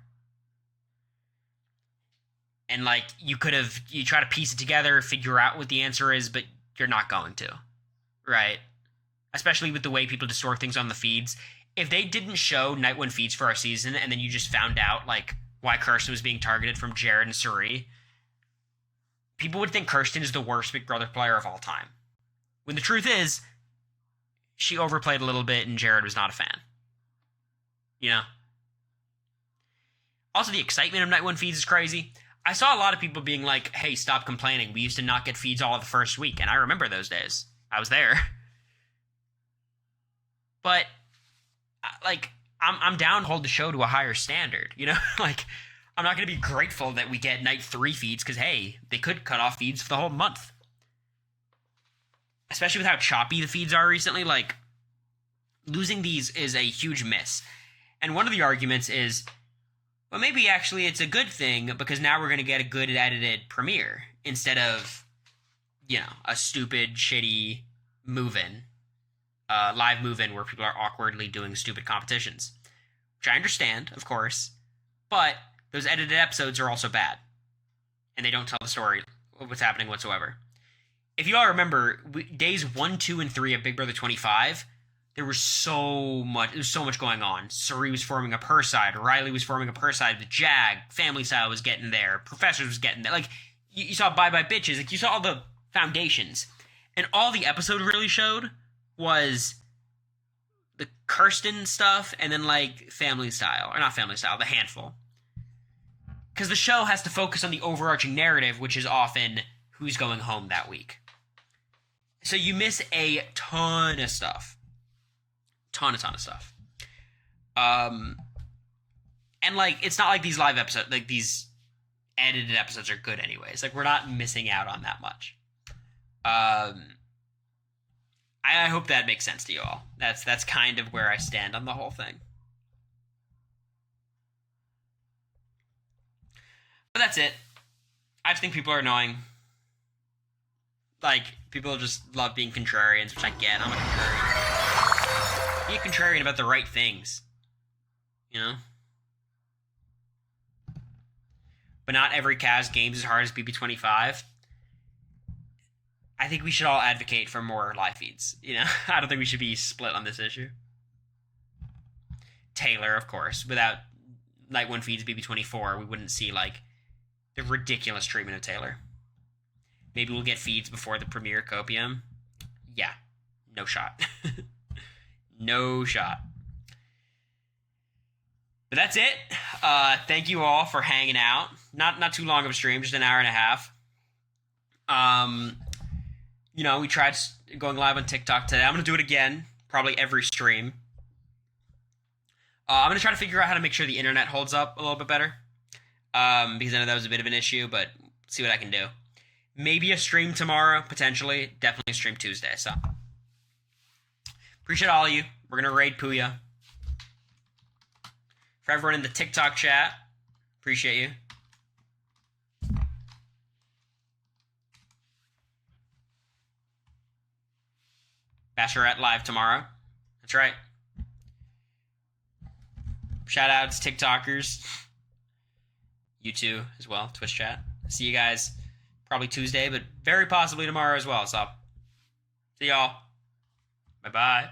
And, like, you try to piece it together, figure out what the answer is, but you're not going to. Right? Especially with the way people distort things on the feeds. If they didn't show night 1 feeds for our season, and then you just found out, like, why Kirsten was being targeted from Jared and Suri, people would think Kirsten is the worst Big Brother player of all time. When the truth is, she overplayed a little bit and Jared was not a fan. Also, the excitement of night 1 feeds is crazy. I saw a lot of people being like, hey, stop complaining. We used to not get feeds all of the first week. And I remember those days. I was there. But, like, I'm down to hold the show to a higher standard, Like, I'm not going to be grateful that we get night 3 feeds because, hey, they could cut off feeds for the whole month. Especially with how choppy the feeds are recently. Like, losing these is a huge miss. And one of the arguments is, well, maybe actually it's a good thing because now we're going to get a good edited premiere instead of, a stupid, shitty move-in, live move-in where people are awkwardly doing stupid competitions. Which I understand, of course, but those edited episodes are also bad. And they don't tell the story of what's happening whatsoever. If you all remember, days 1, 2, and 3 of Big Brother 25, there was so much going on. Suri was forming up her side. Riley was forming up her side. The Jag, Family Style was getting there. Professors was getting there. Like, you saw Bye Bye Bitches. Like, you saw all the foundations. And all the episode really showed was the Kirsten stuff and then, like, Family Style. Or not Family Style, The Handful. Because the show has to focus on the overarching narrative, which is often who's going home that week. So you miss a ton of stuff. Ton of stuff. And, like, it's not like these live episodes, like, these edited episodes are good anyways. Like, we're not missing out on that much. I hope that makes sense to you all. That's kind of where I stand on the whole thing. But that's it. I just think people are annoying. Like, people just love being contrarians, which I get. I'm a contrarian. Be a contrarian about the right things. But not every Cavs game's as hard as BB25. I think we should all advocate for more live feeds. I don't think we should be split on this issue. Taylor, of course. Without Night 1 feeds BB24, we wouldn't see, like, the ridiculous treatment of Taylor. Maybe we'll get feeds before the premiere Copium. Yeah. No shot. No shot. But that's it. Thank you all for hanging out. Not too long of a stream, just an hour and a half. We tried going live on TikTok today. I'm going to do it again, probably every stream. I'm going to try to figure out how to make sure the internet holds up a little bit better. Because I know that was a bit of an issue, but see what I can do. Maybe a stream tomorrow, potentially. Definitely a stream Tuesday, so. Appreciate all of you. We're going to raid Puya. For everyone in the TikTok chat, appreciate you. Bachelorette live tomorrow. That's right. Shout outs, TikTokers. You too, as well, Twitch chat. See you guys probably Tuesday, but very possibly tomorrow as well. So, see y'all. Bye-bye.